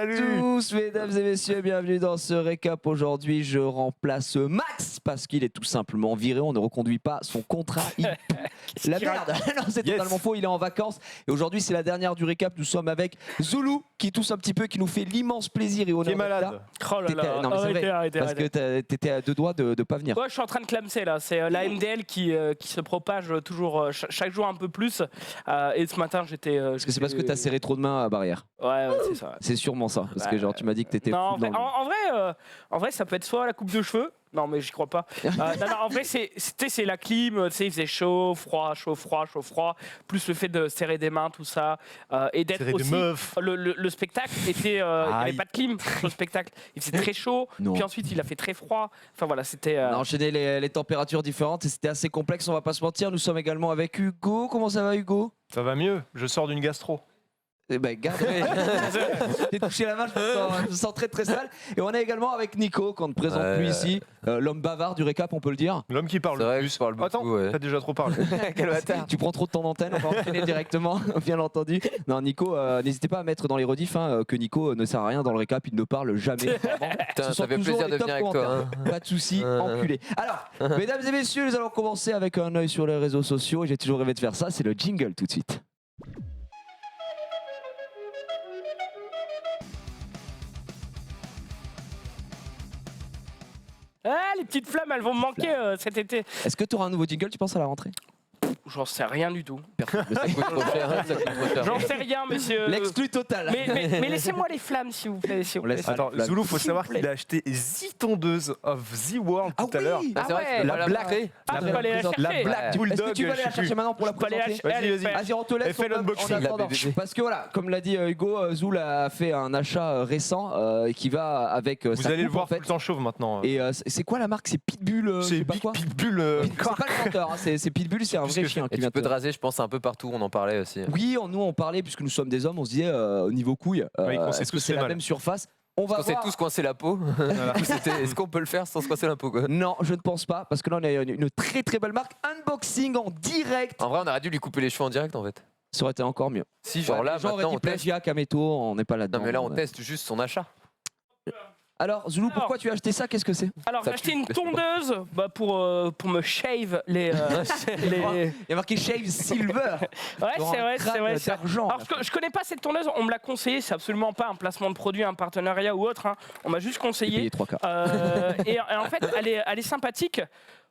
tous, mesdames et messieurs, bienvenue dans ce récap. Aujourd'hui, je remplace Max parce qu'il est tout simplement viré. On ne reconduit pas son contrat. Il pue la merde. Non, c'est totalement faux. Il est en vacances. Et aujourd'hui, c'est la dernière du récap. Nous sommes avec Zoulou qui tousse un petit peu, qui nous fait l'immense plaisir et honneur. Qui est malade. Oh là là, non, mais c'est vrai, arrêtez. parce que t'étais à deux doigts de pas venir. Ouais, je suis en train de clamser là. C'est la MDL qui se propage toujours chaque jour un peu plus. Et ce matin, j'étais. Est-ce que c'est parce que t'as serré trop de mains à barrière? Ouais, c'est ça. C'est sûrement ça. Parce que genre, tu m'as dit que t'étais. Non, en vrai, ça peut être soit la coupe de cheveux. Non, mais j'y crois pas. Non, en vrai, c'est la clim. Il faisait chaud, froid. Plus le fait de serrer des mains, tout ça. Et d'être aussi. Le spectacle était. Il n'y avait pas de clim sur le spectacle. Il faisait très chaud. Non. Puis ensuite, il a fait très froid. Enfin voilà, c'était. On a enchaîné les températures différentes et c'était assez complexe, on va pas se mentir. Nous sommes également avec Hugo. Comment ça va, Hugo? Ça va mieux, je sors d'une gastro. Eh ben, garde. J'ai touché la main, je me sens très très sale. Et on est également avec Nico, qu'on ne présente plus ici. L'homme bavard du récap, on peut le dire. L'homme qui parle le plus. Parle beaucoup, Attends, t'as déjà trop parlé. Quel bâtard. Tu prends trop de temps d'antenne, on va enchaîner directement, bien entendu. Non, Nico, n'hésitez pas à mettre dans les rediffs que Nico ne sert à rien dans le récap, il ne parle jamais. Putain, ça fait plaisir de venir avec toi. Hein. Pas de soucis, enculé. Alors, mesdames et messieurs, nous allons commencer avec un œil sur les réseaux sociaux. J'ai toujours rêvé de faire ça, c'est le jingle tout de suite. Ah, les petites flammes, elles vont me manquer cet été. Est-ce que tu auras un nouveau jingle, tu penses, à la rentrée? J'en sais rien du tout. Personne ne Ça sait. coûte trop cher. Ça coûte trop cher. J'en sais rien, monsieur. L'exclu total. Mais laissez-moi les flammes, s'il vous plaît. On laisse. Attends, Flamme. Zoulou, faut S'il savoir vous plaît. qu'il a acheté The Tondeuses of the World tout à l'heure. Ah, c'est vrai, tu peux La pas la blague. montrer. Ah, je peux aller la chercher. La Black Est-ce Bulldog. que tu vas aller la je sais chercher plus. maintenant pour la Je peux aller la présenter? chercher. Vas-y, vas-y. Vas-y, on te Et laisse fais en l'unboxing. attendant. Parce que voilà, comme l'a dit Hugo, Zoul a fait un achat récent qui va avec Vous sa allez le coupe, voir en tout fait. le temps chauve maintenant. Et c'est quoi la marque? C'est Pitbull, je sais C'est pas Big quoi. Pitbull. C'est pas le chanteur, hein, c'est Pitbull, c'est un plus vrai que chien Et qui tu vient peux de... te raser, je pense, un peu partout. On en parlait aussi. Oui, nous on parlait, puisque nous sommes des hommes, on se disait au niveau couille, Oui, qu'on s'est est-ce que tous c'est fait la mal. même surface? On va Parce qu'on s'est voir. tous coincé la peau. Est-ce qu'on peut le faire sans se coincer la peau, quoi? Non, je ne pense pas, parce que là on a une très très belle marque. Unboxing en direct. En vrai, on aurait dû lui couper les cheveux en direct, en fait. Ça aurait été encore mieux. Si, genre là, les gens auraient maintenant, dit on teste. plagiat, Kameto, on n'est pas là-dedans. Non, mais là, on teste juste son achat. Alors, Zoulou, pourquoi tu as acheté ça? Qu'est-ce que c'est? Alors, Ça j'ai acheté pue, une laisse-moi. tondeuse pour me shave les. Il y a marqué Shave Silver. Ouais, c'est vrai, c'est vrai. D'argent. Alors, je connais pas cette tondeuse, on me l'a conseillé, c'est absolument pas un placement de produit, un partenariat ou autre. Hein. On m'a juste J'ai conseillé. payé 3K. Et en fait, elle est sympathique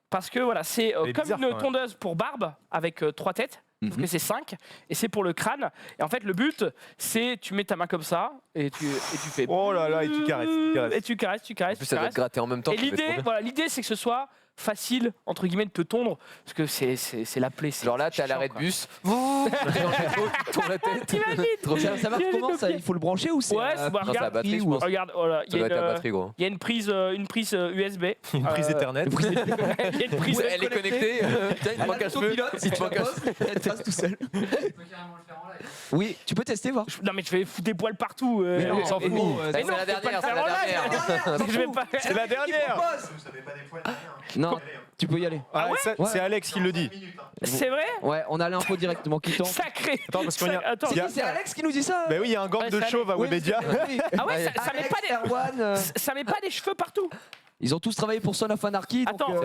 parce que voilà, c'est Elle est comme bizarre, une quand même. tondeuse pour barbe avec 3 têtes. Sauf que c'est 5 et c'est pour le crâne. Et en fait, le but, c'est tu mets ta main comme ça et tu fais. Oh là là, et tu caresses. Et tu caresses. En plus, ça doit te gratter en même temps. Et ça fait trop bien. l'idée, c'est que ce soit facile entre guillemets de te tondre parce que c'est la plaie. Genre là, t'es à l'arrêt de bus. Dans le métro, tu tournes la tête. T'imagines? Trop bien. Ça marche comment ça? Il faut le brancher ou c'est Ouais, à bah, Non, c'est la regarde, batterie, je ou- pense. regarde, voilà, Ça doit être la batterie, gros. il y a une prise USB. Une prise Ethernet. Il y a une prise. Elle est connectée. Tiens, il te manque un cheveu. Il te manque un cheveu. Elle trace tout seul. Oui, tu peux tester, voir. Non mais je vais foutre des poils partout. Mais non, on s'en fout. Mais C'est non, la je peux pas dernière, le c'est faire la en live. dernière. Je vais pas. C'est la dernière. Non, tu peux y aller. Ah, ouais ça, c'est Alex qui le dit. C'est vrai? Ouais, on a l'info directement qui tombe. Sacré. Attends, parce qu'on y a- Attends. il y a- C'est Alex qui nous dit ça. Bah oui, il y a un gang Ouais, de ça chauves à Oui, Webedia. oui. Ah ouais, ça met Alex, pas des. Erwan, Ça met pas des cheveux partout. ils ont tous travaillé pour Son of Anarchy. Donc, Attends.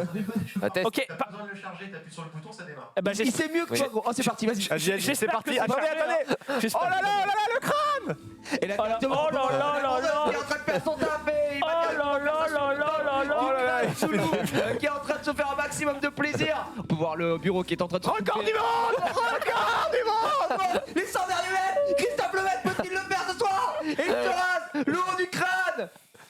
Attends. Ok. Pas besoin de le charger, t'appuies sur le bouton, ça démarre. Eh ben, il sait mieux que toi, gros. Oh, c'est parti, vas-y. Vas-y, c'est J'espère parti. que c'est Attendez, chargé, attendez. J'espère Oh là que- là, oh là là, le crâne. Et là, Oh là- directement, oh là là là là. qui est en train de faire son taf et il Oh va là directement là faire ça là sur là là là. Oh là là, Zoulou, qui est en train de se faire un maximum de plaisir. On peut voir le bureau qui est en train de se Record du monde. Record du monde. Les 100 derniers mètres. Christophe Lemaitre peut-il le faire ce soir? Et il se rase le haut du crâne.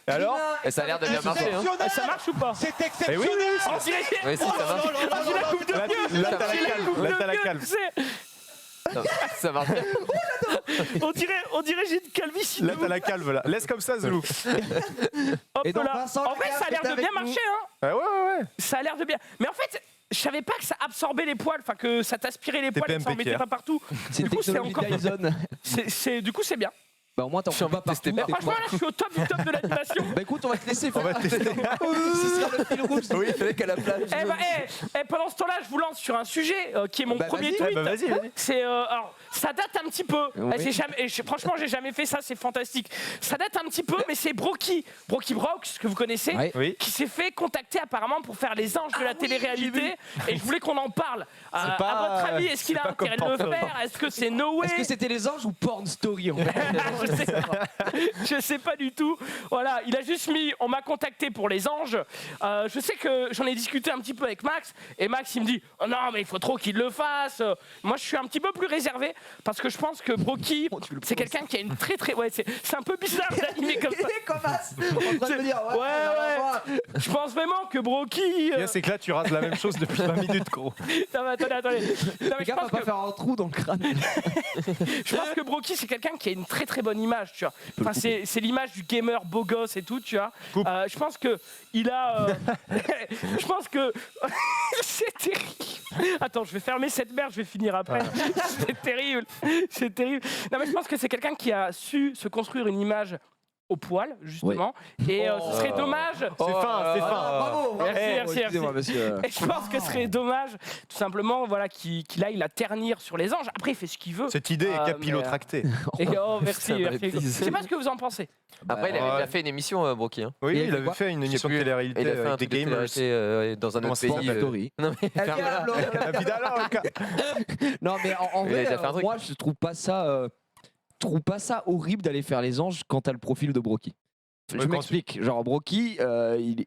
Et alors? Et ça a l'air de bien marcher. Hein. Ah, ça marche ou pas? C'est Eh exceptionnel. oui. Oh, c'est- Oui, si, ça marche. Ah, j'ai la coupe de Là, vieux. là, t'as la J'ai la calme. coupe Là, de t'as la vieux, calme. tu sais. Ça marche bien. On dirait j'ai une calvitie. Là, t'as la calme. Là. Laisse comme ça, Zoulou. Hop Et donc, là. Vincent En vrai, Lagaffe ça a l'air est de avec bien nous. marcher, hein. Ah ouais. Ça a l'air de bien. Mais en fait, je savais pas que ça absorbait les poils, enfin que ça t'aspirait les poils et que ça en TPMP, mettait pas partout. C'est Du coup, c'est technologie encore. Dyson. Du coup, c'est bien. Bah au moins t'en J'ai fous envie pas de tester partout. Mais t'es franchement, là, je suis au top du top de l'animation. Bah écoute, on va te laisser On faire. va tester. Ce sera le fil rouge. Oui. Le mec à la plage. Pendant ce temps-là, je vous lance sur un sujet qui est mon Bah, premier vas-y. tweet. Bah vas-y, vas-y. C'est alors ça date un petit peu. Oui. Franchement, j'ai jamais fait ça, c'est fantastique. Ça date un petit peu, mais c'est Brocky Brox que vous connaissez, Ouais. Oui. qui s'est fait contacter apparemment pour faire les anges de la télé-réalité. Et je voulais qu'on en parle. À votre avis, est-ce qu'il a pas intérêt de comme le Panther. faire? Est-ce que c'est no way? Est-ce que c'était les anges ou Porn Story en fait? Je sais pas du tout. Voilà, il a juste mis on m'a contacté pour les anges. Je sais que j'en ai discuté un petit peu avec Max et Max il me dit oh non mais il faut trop qu'il le fasse. Moi je suis un petit peu plus réservé parce que je pense que Brocky c'est quelqu'un qui a une très ouais c'est un peu bizarre d'animer comme ça. Comme as en train de me dire Ouais. Je pense vraiment que Brocky Bien, c'est que là, tu rases la même chose depuis 20 minutes, gros. Non, mais attendez. Non, mais Les gars, on va pas faire un trou dans le crâne. je pense que Brocky c'est quelqu'un qui a une très très bonne image, tu vois. Enfin c'est l'image du gamer beau gosse et tout, tu vois. Je pense que il a je pense que c'est terrible. Attends, je vais fermer cette merde, je vais finir après. C'est terrible. C'est terrible. Non mais je pense que c'est quelqu'un qui a su se construire une image au poil justement et ce serait dommage. C'est fin, c'est fin. Bravo, Merci. Excusez-moi, monsieur. Et je pense que ce serait dommage, tout simplement, voilà, qu'il aille la ternir sur les anges. Après, il fait ce qu'il veut. Cette idée est capillotractée. Et merci. Ça Je sais pas ce que vous en pensez. Après, il avait Ouais. déjà fait une émission, Brocky. Hein. Oui, Il il avait avait quoi fait une Je sais émission de plus. télé-réalité Il a fait un avec des truc de gamers. télé-réalité, dans un Comment autre ça pays. s'appelle Story. Non, mais Eh ferme-la. bien, Laurent. La vida loca. Non mais en Il a vrai, déjà fait un truc. moi je trouve pas ça horrible d'aller faire les anges quand t'as le profil de Brocky. Je Ouais, quand m'explique. Genre Brocky,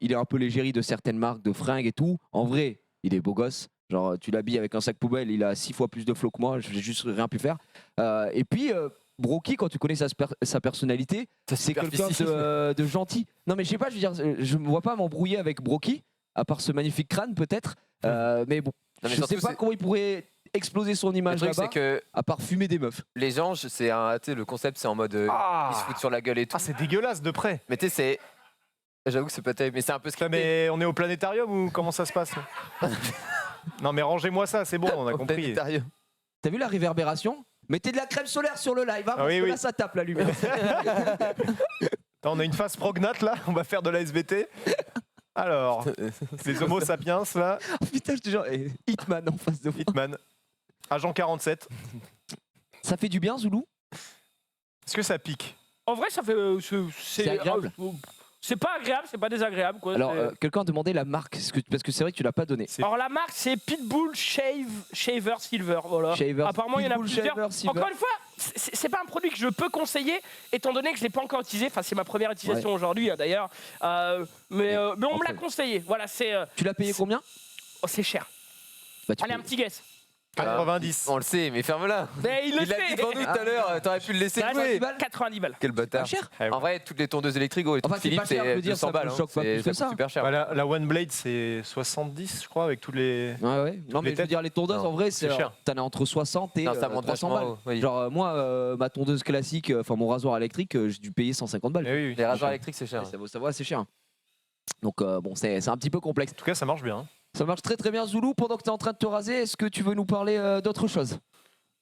il est un peu l'égérie de certaines marques de fringues et tout. En vrai, il est beau gosse. Genre tu l'habilles avec un sac poubelle, il a 6 fois plus de flow que moi. J'ai juste rien pu faire. Et puis Brocky, quand tu connais sa personnalité, c'est quelqu'un de gentil. Non mais je sais pas, je veux dire, je me vois pas m'embrouiller avec Brocky, à part ce magnifique crâne peut-être. Mais bon, Non, mais je sais surtout, pas comment il pourrait exploser son Le image truc, là-bas, c'est que à part fumer des meufs. les anges, c'est un, tu sais, le concept, c'est en mode ils se foutent sur la gueule et tout. Ah, c'est dégueulasse de près. Mais tu sais, c'est. J'avoue que c'est pas terrible, mais c'est un peu Putain, scripté. mais on est au planétarium ou comment ça se passe là Non, mais rangez-moi ça, c'est bon, on a Au compris. planétarium. T'as vu la réverbération? Mettez de la crème solaire sur le live, hein, parce oui, que oui. là ça tape la lumière. Attends, on a une phase prognate là, on va faire de la SVT. Alors, les homo sapiens là, Oh, putain, je te jure, et Hitman en face de moi. Hitman, agent 47. Ça fait du bien, Zoulou? Est-ce que ça pique? En vrai, ça fait. C'est agréable. C'est pas agréable, c'est pas désagréable. Quoi. Alors, C'est- quelqu'un a demandé la marque, parce que c'est vrai que tu l'as pas donné. C'est- Alors, la marque, c'est Pitbull Shaver Silver. Voilà. Shaver, Apparemment, il y en a Pitbull plusieurs. Shaver Silver. Encore une fois, c'est pas un produit que je peux conseiller, étant donné que je l'ai pas encore utilisé. Enfin, c'est ma première utilisation aujourd'hui, hein, d'ailleurs. Mais on me l'a après- conseillé. Voilà, Tu l'as payé combien? c'est cher. Bah, tu Allez, un peux- petit guess. 90. On le sait, mais ferme-la. Mais il le Il l'a sait. dit devant nous tout à l'heure, t'aurais pu le laisser Ouais, jouer. 90 balles. Quel Pas bâtard. cher? En vrai, toutes les tondeuses électriques, et tout Enfin, c'est Philippe, pas cher, je c'est veux dire, 200 ça balles. me hein. choque pas plus que Ça ça. coûte super cher. Bah, la One Blade c'est 70 je crois avec tous les... Ouais. Non, mais je veux têtes. dire, les tondeuses, Non, en vrai, c'est cher. t'en as entre 60 et Non, ça monte 300 vachement balles. haut, oui. Genre, moi, ma tondeuse classique, enfin mon rasoir électrique, j'ai dû payer 150 balles. Eh oui, oui. Les rasoirs électriques, c'est cher. Ça vaut assez cher. Donc, bon, c'est un petit peu complexe. En tout cas, ça marche bien. Ça marche très très bien, Zoulou. Pendant que tu es en train de te raser, est-ce que tu veux nous parler d'autre chose?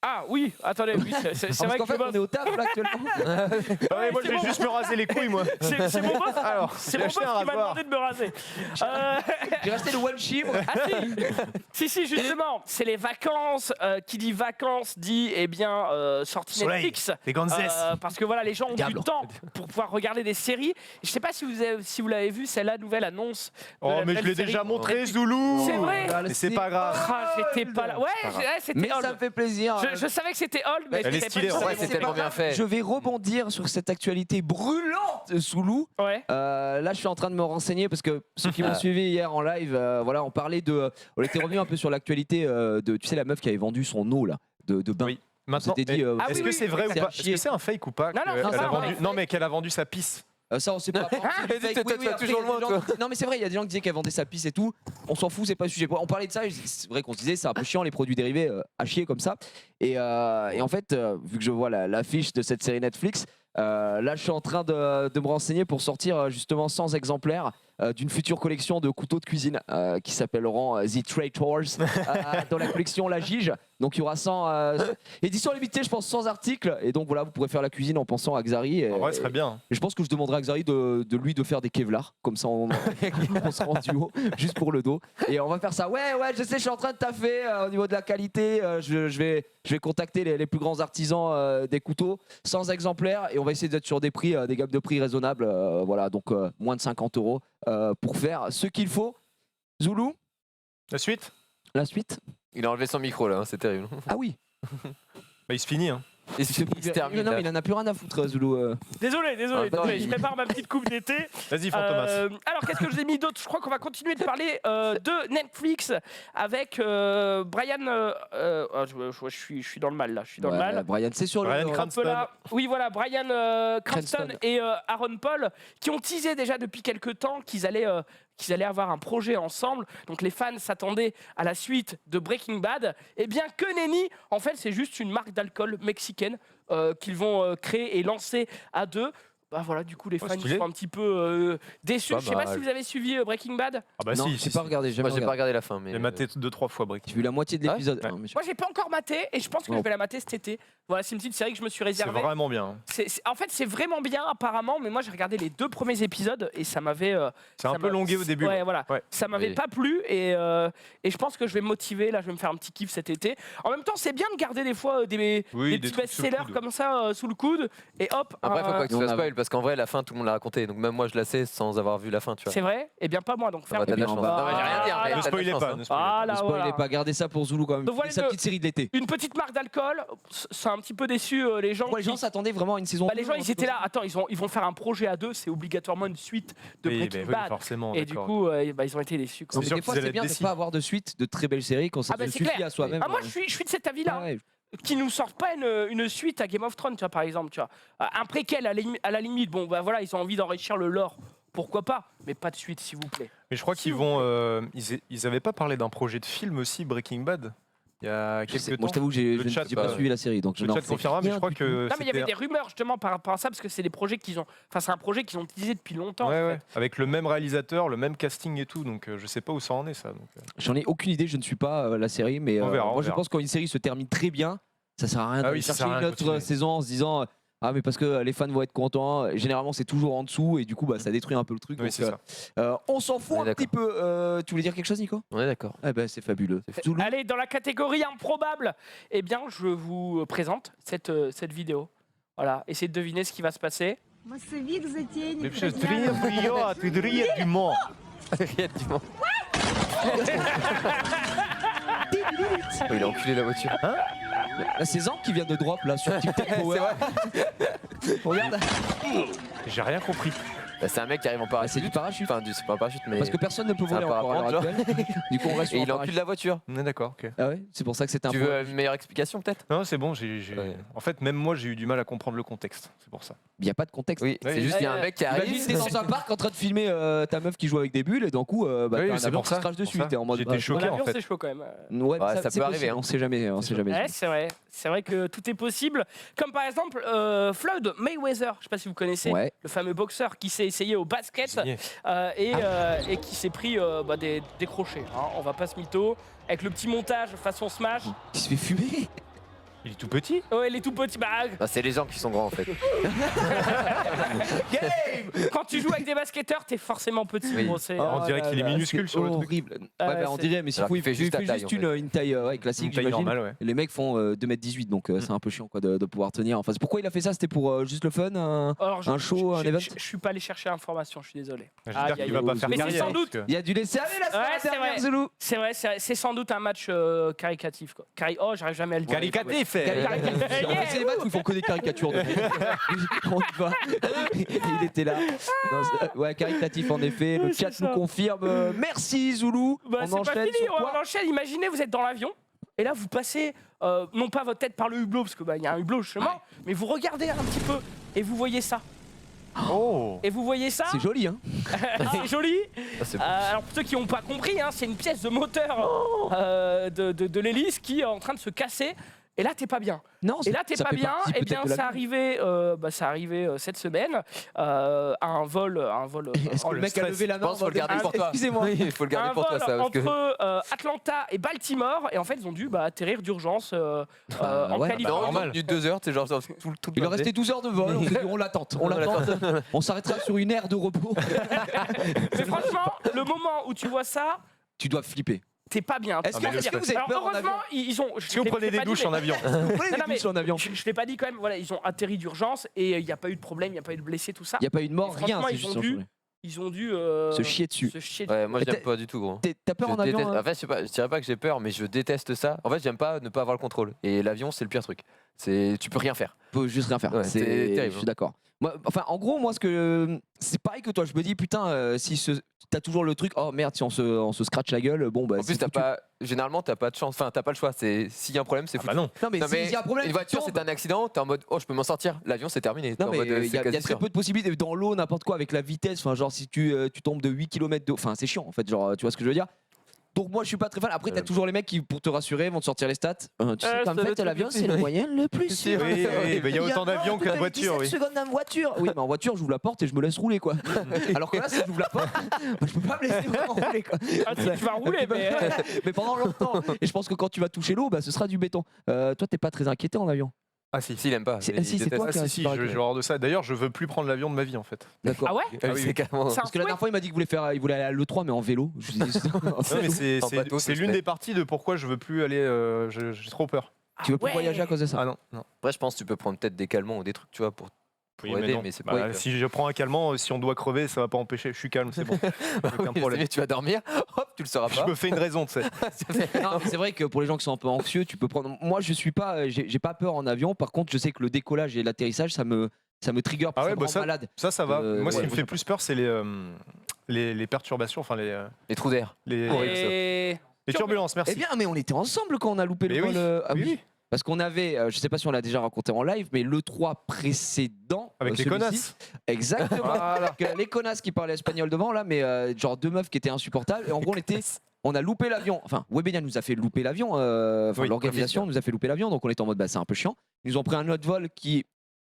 Ah oui, attendez, oui, c'est Parce vrai qu'en que fait, je on est au taf là actuellement. Ah ouais, moi c'est je vais bon. juste me raser les couilles moi. c'est mon boss. Alors, C'est j'ai mon acheté boss un qui m'a rasoir. demandé de me raser. J'ai resté le one chibre. Ah si, justement, c'est les vacances. Qui dit vacances dit, eh bien, sortie Soleil, Netflix. les Gonzès. Parce que voilà, les gens ont Diable. du temps pour pouvoir regarder des séries. Je sais pas si vous l'avez vu, c'est la nouvelle annonce. de Oh, la mais je nouvelle l'ai série. déjà montré, Zoulou. C'est vrai. Mais c'est pas grave. Ah, j'étais pas là. Ouais, c'était Mais old. ça me fait plaisir. Je savais que c'était old, mais Elle est j'étais stylée, pas en sûr. vrai, c'est tellement bien fait. Je vais rebondir sur cette actualité brûlante, Zoulou. Ouais. Là, je suis en train de me renseigner parce que ceux qui m'ont suivi hier en live, voilà, on parlait de. On était revenu un peu sur l'actualité de, tu sais, la meuf qui avait vendu son eau là, de bain. Oui. Maintenant, s'était dit, Ah est-ce oui, que oui, c'est vrai ou c'est pas à Est-ce chier. que c'est un fake ou pas Non, non, qu'elle non, a non, vendu... non. Non, mais qu'elle a vendu sa pisse. Ça, on sait pas. Par contre, c'est du Dis, fake. toi, tu vas après, toujours il y a des loin, gens toi. qui- Non, mais c'est vrai, il y a des gens qui disaient qu'elle vendait sa pisse et tout. On s'en fout, c'est pas le sujet. On parlait de ça, et c'est vrai qu'on se disait, c'est un peu chiant les produits dérivés à chier comme ça. Et en fait, vu que je vois l'affiche de cette série Netflix, là, je suis en train de me renseigner pour sortir justement 100 exemplaires d'une future collection de couteaux de cuisine qui s'appelleront The Traitors dans la collection La Gige. Donc il y aura 100 édition limitée, je pense 100 articles. Et donc voilà, vous pourrez faire la cuisine en pensant à Xari. Et, En vrai, ce serait bien. et je pense que je demanderai à Xari de lui de faire des Kevlar. Comme ça, on sera en duo, juste pour le dos. Et on va faire ça. Ouais, je sais, je suis en train de taffer au niveau de la qualité. Je vais contacter les plus grands artisans des couteaux, 100 exemplaires. Et on va essayer d'être sur des prix, des gammes de prix raisonnables. Voilà, donc moins de 50 € pour faire ce qu'il faut. Zoulou, La suite la suite. Il a enlevé son micro là, c'est terrible. Ah oui. Bah, il se finit. Hein. Il se termine. Non, là. mais il en a plus rien à foutre, Zoulou. Désolé, je prépare ma petite coupe d'été. Vas-y, Fantomas. Alors, qu'est-ce que je vous ai mis d'autre? Je crois qu'on va continuer de parler de Netflix avec Brian. Je suis dans le mal là. Je suis dans le mal. Brian, c'est sur Bryan le. Cranston. Voilà. Oui, voilà, Brian Cranston Cranston. et Aaron Paul qui ont teasé déjà depuis quelques temps qu'ils allaient avoir un projet ensemble. Donc les fans s'attendaient à la suite de Breaking Bad. Eh bien, que nenni, en fait, c'est juste une marque d'alcool mexicaine qu'ils vont créer et lancer à deux. Bah voilà, du coup, les fans stylé. sont un petit peu déçus. Pas Je sais pas mal. si vous avez suivi Breaking Bad. Ah bah Non, si, j'ai si, pas si. regardé. Moi j'ai pas regardé la fin, mais. J'ai maté 2-3 fois Breaking. J'ai vu la moitié de Ah, l'épisode. ouais. Non, mais je- Moi, j'ai pas encore maté et je pense que Oh. je vais la mater cet été. Voilà, c'est une petite série que je me suis C'est réservée. vraiment bien. En fait, c'est vraiment bien apparemment, mais moi j'ai regardé les 2 premiers épisodes et ça m'avait. C'est un peu longué au début. Ouais, voilà. Ouais. Ça m'avait Oui. pas plu et je pense que je vais me motiver. Là, je vais me faire un petit kiff cet été. En même temps, c'est bien de garder des fois des Oui, petits des trucs sous le best-sellers coude. comme ça sous le coude et hop. Après, faut pas que tu on sois a- spoil parce qu'en vrai, la fin, tout le monde l'a raconté. Donc même moi, je la sais sans avoir vu la fin, tu vois. C'est vrai. Eh bien, pas moi. Donc Ah bah, t'as de la bien, chance. on va- Non, mais j'ai rien dit, Ah, mais là. Ne t'as de la spoilez chance, pas. hein. Ne spoilez Ah pas. là, Ne spoilez voilà. pas, gardez ça pour Zoulou quand même. Donc voilà sa une- petite série de l'été. Une petite marque d'alcool. C'est un petit peu déçu les gens. Pourquoi les gens qui- s'attendaient vraiment à une saison Bah, les 2, gens, un ils truc étaient comme là. Attends, ils vont faire un projet à 2. C'est obligatoirement une suite de Oui, Breaking bah oui, Bad. forcément. Et du d'accord. coup, ils ont été déçus. ça. Quoi. Mais sûr des qu'ils fois, allaient c'est être bien de déçus. pas avoir de suite de très belles séries quand ça Ah bah, se c'est suffit clair. à soi-même. Ah, moi, je suis de cet avis-là. Ouais. Qui nous sortent pas une suite à Game of Thrones, tu vois, par exemple, tu vois. Un préquel à la limite, bon bah voilà, ils ont envie d'enrichir le lore, pourquoi pas, mais pas de suite s'il vous plaît. Mais je crois S'il qu'ils vous vont. Ils avaient pas parlé d'un projet de film aussi, Breaking Bad, il y a Je sais- quelques Moi, temps. je t'avoue que j'ai Le chat, j'ai pas bah, suivi la série, donc je Le n'en chat sais confirmera, mais je rien crois du que. Non mais il y avait c'était- des rumeurs justement par rapport à ça parce que c'est des projets c'est un projet qu'ils ont utilisé depuis longtemps. Ouais, en ouais. fait. Avec le même réalisateur, le même casting et tout, donc je sais pas où ça en est ça. Donc, J'en ai aucune idée, je ne suis pas la série, mais On verra, on moi je verra. pense que quand une série se termine très bien, ça sert à rien Ah d'aller oui, ça chercher sert à rien une de autre continuer. saison en se disant ah mais parce que les fans vont être contents. Généralement c'est toujours en dessous et du coup bah, ça détruit un peu le truc. oui, donc, c'est ça. on s'en fout On est un petit peu. Tu voulais dire quelque chose, Nico? On est d'accord. Eh ben c'est fabuleux. Zoulou. Allez, dans la catégorie improbable, eh bien je vous présente cette vidéo. Voilà, essayez de deviner ce qui va se passer. Массовик затеяний. Mais je tu dries du mort. Rien du monde. Oh, il a enculé la voiture. Là c'est Zank qui vient de drop là sur TikTok Power. Regarde. J'ai rien compris. Bah, c'est un mec qui arrive en Ah, parachute. c'est du parachute. Enfin, c'est pas un parachute, mais. Parce que personne ne peut C'est un voler encore à l'heure parapente, actuelle. Du coup on reste Et sur il un encule parachute. la voiture. On est d'accord, ok. Ah ouais, c'est pour ça que c'est un Tu peu- veux une meilleure explication peut-être? Non, c'est bon, Ouais. En fait, même moi, j'ai eu du mal à comprendre le contexte. C'est pour ça. Il n'y a pas de contexte. Oui, Oui. c'est juste qu'il y a un mec qui Imagine arrive. t'es dans un parc en train de filmer ta meuf qui joue avec des bulles et d'un coup bah, Oui, t'as un c'est avion pour qui se ça, crache pour dessus. ça. T'es en mode J'étais bah, choqué. Bon, l'avion en fait. c'est chaud quand même. Ouais, Ouais, ça c'est peut possible, arriver, hein. On sait jamais, on sait jamais. Ouais, c'est vrai que tout est possible. Comme par exemple Floyd Mayweather, je sais pas si vous connaissez, Ouais. le fameux boxeur qui s'est essayé au basket Signé. et qui s'est pris des crochets. Hein. On va pas se mytho. Avec le petit montage façon Smash. Qui se fait fumer. Il est tout petit. Oh, il est tout petit. Bah, Bah, c'est les gens qui sont grands en fait. quand tu joues avec des basketteurs, t'es forcément petit. Oui. Bon, c'est, On dirait qu'il est minuscule sur le truc. Horrible. Ouais, Ah, bah, on c'est- dirait, mais s'il Alors faut, qu'il fait juste ta taille, juste en fait. une taille classique, Une taille j'imagine. normale, ouais. Et les mecs font 2m18, donc c'est un peu chiant quoi, de pouvoir tenir. Enfin, pourquoi il a fait ça? C'était pour juste le fun Alors, un show, un event? Je suis pas allé chercher l'information, je suis désolé. J'espère Aïe, qu'il aïe, va aïe. pas faire Mais c'est carrière. sans doute. parce que- Il y a du laisser aller la Ouais, c'est dernière, vrai. Zoulou. C'est vrai, c'est sans doute un match caricatif. Quoi. Oh, j'arrive jamais à le dire. Caricatif. En fait, c'est les matchs où ils font que des caricatures. de On y va. Il était là. Non, ouais, caritatif en effet. Le Ouais, chat c'est nous ça. confirme. Merci Zoulou. Bah, on c'est pas enchaîne fini, sur quoi? on enchaîne. Imaginez, vous êtes dans l'avion et là vous passez, non pas votre tête par le hublot parce que il y a un hublot justement, mais vous regardez un petit peu et vous voyez ça. Oh. Et vous voyez ça. C'est joli, hein? C'est joli. Ah, c'est bon. Alors pour ceux qui n'ont pas compris, hein, c'est une pièce de moteur de l'hélice qui est en train de se casser. Et là, t'es pas bien. Non, Et là, t'es ça pas fait bien. partie Et bien, peut-être de ça l'avion. arrivait cette semaine à un vol. Est-ce que Oh, le le mec a stress. levé la Je main pense qu'il faut le garder pour toi. Excusez-moi. Oui, il faut le garder Un pour toi, vol ça. Parce que... entre Atlanta et Baltimore. Et en fait, ils ont dû atterrir d'urgence en ouais, Californie. Non, normal. Du 2 heures, t'es genre tout le Il en restait 12 heures de vol. On s'est dit, on l'attend. On s'arrêtera sur une aire de repos. Mais franchement, le moment où tu vois ça, Tu dois flipper. t'es pas bien. Est-ce mais que vous avez Alors, peur en avion heureusement, ils ont. Est-ce que vous prenez des douches en avion Vous prenez Non, des mais- douches en avion. Je l'ai pas dit quand même. Voilà, ils ont atterri d'urgence et il n'y a pas eu de problème, il n'y a pas eu de blessés, tout ça. Il n'y a pas eu de mort, Et rien. franchement, C'est ils juste ont dû- surgelé. Ils ont dû Se chier dessus. Se chier Ouais, moi Mais j'aime t'es- pas du tout, gros. T'as peur Je en avion déteste- hein En fait, je dirais pas que j'ai peur, mais je déteste ça. En fait, j'aime pas ne pas avoir le contrôle. Et l'avion, c'est le pire truc. Tu peux rien faire. Tu peux juste rien faire. Ouais, c'est terrible, Je suis d'accord. Enfin, en gros, moi, c'est pareil que toi. Je me dis, putain, si t'as toujours le truc, oh merde, si on se scratch la gueule, bon, bah. En c'est plus, foutu. généralement, t'as pas de chance. Enfin, t'as pas le choix. S'il y a un problème, c'est Ah foutu. bah non. Non, mais Non, s'il y a un problème. Une tu voiture, tombes. c'est un accident, t'es en mode oh, je peux m'en sortir. L'avion, c'est terminé. T'es Non, en mais mode, il y c'est a quasi très sûr. peu de possibilités. Dans l'eau, n'importe quoi, avec la vitesse. Enfin, genre, si tu tombes de 8 km de. Enfin, c'est chiant, en fait. Genre, tu vois ce que je veux dire? Donc, moi, je suis pas très fan. Après, t'as toujours les mecs qui, pour te rassurer, vont te sortir les stats. Tu sais, en ça va fait, être l'avion, compliqué. c'est le moyen le plus sûr. Oui, oui, mais il y a autant d'avions que de voitures, 17 oui. secondes en voiture. Oui, mais en voiture, j'ouvre la porte et je me laisse rouler, quoi. Alors que là, si j'ouvre la porte, je peux pas me laisser vraiment rouler, quoi. Ah, tu vas rouler, mais. Mais pendant longtemps. Et je pense que quand tu vas toucher l'eau, bah, ce sera du béton. Toi, t'es pas très inquiété en avion? Ah si. S'il aime pas. C'est- il si, c'est déteste. toi Ah qui si, si, paraît je que- j'ai horreur de ça. D'ailleurs, je veux plus prendre l'avion de ma vie en fait. D'accord. Ah ouais Ah oui, c'est carrément. C'est un Parce que la dernière fois, il m'a dit qu'il voulait aller à l'E3, mais en vélo. Je lui ai dit, Non, mais c'est En bateau, c'est c'est l'une fait. des parties de pourquoi je veux plus aller. J'ai trop peur. tu veux plus ouais. voyager à cause de ça? Ah non, non. Après, je pense que tu peux prendre peut-être des calmants ou des trucs, tu vois, pour aider, non. mais c'est Bah, pas. si je prends un calmant, si on doit crever, ça va pas empêcher. Je suis calme, c'est bon. Aucun Oui, problème. mais tu vas dormir, hop, tu le sauras Je pas. me fais une raison, tu sais. Non, mais c'est vrai que pour les gens qui sont un peu anxieux, tu peux prendre. Moi, je suis pas, j'ai pas peur en avion. Par contre, je sais que le décollage et l'atterrissage, ça me trigger, Ah ouais, ça me bah rend malade. Ça va. Moi, ce qui ouais. me fait plus peur, c'est les perturbations, enfin Les trous d'air. les Et. turbulences. Merci. Eh bien, mais on était ensemble quand on a loupé Mais le oui, vol. Ah oui, oui. oui. Parce qu'on avait, je sais pas si on l'a déjà raconté en live, mais le 3 précédent. Avec les celui-ci, connasses. Exactement. Voilà. Que les connasses qui parlaient espagnol devant là, mais genre deux meufs qui étaient insupportables. Et en gros, on a loupé l'avion. Enfin, Webedia nous a fait louper l'avion. Oui, l'organisation nous a fait louper l'avion. Donc on était en mode, bah c'est un peu chiant. Ils nous ont pris un autre vol qui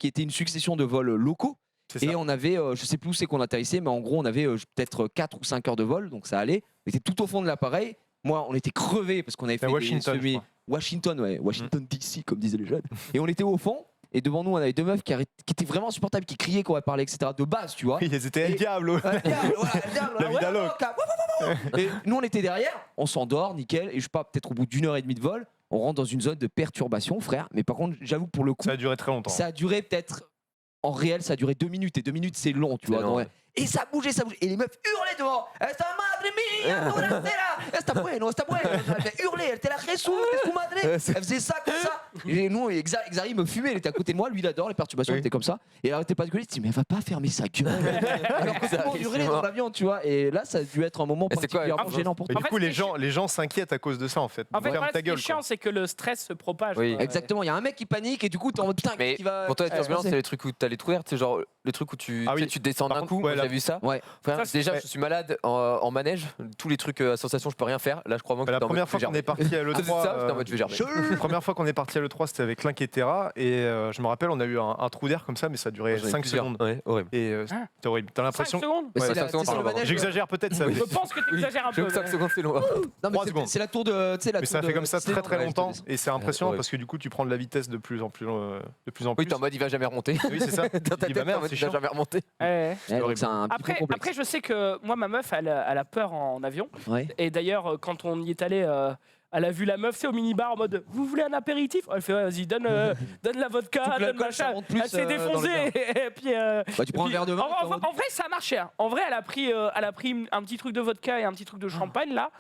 était une succession de vols locaux. C'est Et ça. on avait, je sais plus où c'est qu'on atterrissait, mais en gros, on avait peut-être 4 ou 5 heures de vol, donc ça allait. On était tout au fond de l'appareil. Moi, on était crevés parce qu'on avait fait À des Washington, je crois. Washington DC, comme disaient les jeunes. Et on était au fond. Et devant nous, on avait deux meufs qui étaient vraiment insupportables, qui criaient qu'on va parler, etc. De base, tu vois. Oui, ils étaient Et- le diable. Le diable, voilà, le diable, La vie ouais, d'Alok. Loca, wouh, wouh, wouh. Et nous, on était derrière, on s'endort, nickel. Et je sais pas, peut-être au bout d'une heure et demie de vol, on rentre dans une zone de perturbation, frère. Mais par contre, j'avoue, pour le coup, Ça a duré très longtemps. ça a duré peut-être. En réel, ça a duré 2 minutes. Et 2 minutes, c'est long, tu C'est vois. long, donc, ouais. Et ça bougeait, ça bougeait. Et les meufs hurlaient devant. Esta madre mía, buenasera. Esta bueno, esta bueno. Elle hurlait, elle était là, Jesus, es tu madre. Elle faisait ça comme ça. Et nous, Xari me fumait, il était à côté de moi. Lui, il adore les perturbations, Oui. il était comme ça. Et elle arrêtait pas de gueuler. Il dit, mais elle va pas fermer sa gueule. Alors que tout le monde hurlait dans l'avion, tu vois. Et là, ça a dû être un moment Et c'est quoi, particulièrement gênant pour Mais toi. du En coup, fait, les gens s'inquiètent à cause de ça, en fait. En fait, Ferme voilà, ta ce qui est gueule. chiant, quoi. c'est que le stress se propage. Oui. quoi. Exactement, il y a un mec qui panique et du coup, t'es en mode putain, Mais qui va. pour toi, les Ouais, turbulences, c'est- c'est les trucs où t'as les trous d'air, c'est genre les trucs où tu, Ah tu sais, oui. tu descends Par d'un contre, coup. ouais, Moi, là- j'ai vu ça. Ouais. Frère, Ça, c'est- déjà, ouais. je suis malade en manège. Tous les trucs à sensation, je peux rien faire. Là, je crois moi que La t'es en mode, première je fois vais qu'on gerber. est parti à C'est ça, l'E3, j'étais en mode, je vais gerber. la première fois qu'on est parti à l'E3, c'était avec Linketera et je me rappelle, on a eu un trou d'air comme ça, mais ça a duré J'en ai 5 plusieurs. secondes. Ouais, horrible. Et Hein c'était horrible. T'as 5 l'impression. secondes Mais Ouais, c'est cinq la- secondes, c'est le pardon. manège. J'exagère peut-être, ça. Je pense que tu exagères un peu. J'avoue que 5 secondes, c'est long. Non, mais 3 c'est- secondes. c'est la tour de. Tu sais, la Mais tour ça de fait comme ça très Disneyland, très ouais, longtemps je te dis. et c'est impressionnant horrible. parce que du coup tu prends de la vitesse de plus en plus. Oui, t'es en mode, il va jamais remonter. Oui, c'est ça. Dans ta Tu dis, bah tête, t'es en merde, mode, c'est il va chiant. jamais remonter. Ouais. Ouais, donc horrible. c'est un petit peu complexe. Après, je sais que moi, ma meuf, elle a peur en avion. Ouais. Et d'ailleurs, quand on y est allé, elle a vu la meuf, c'est au minibar en mode vous voulez un apéritif? Elle fait ouais, vas-y, donne la vodka, Faut que donne l'alcool, ça machin. monte plus, Elle s'est dans le défoncée. Et puis, Bah, tu prends un puis, verre de vin. en vrai, ça a marché. Hein. En vrai, elle a pris un petit truc de vodka et un petit truc de champagne là.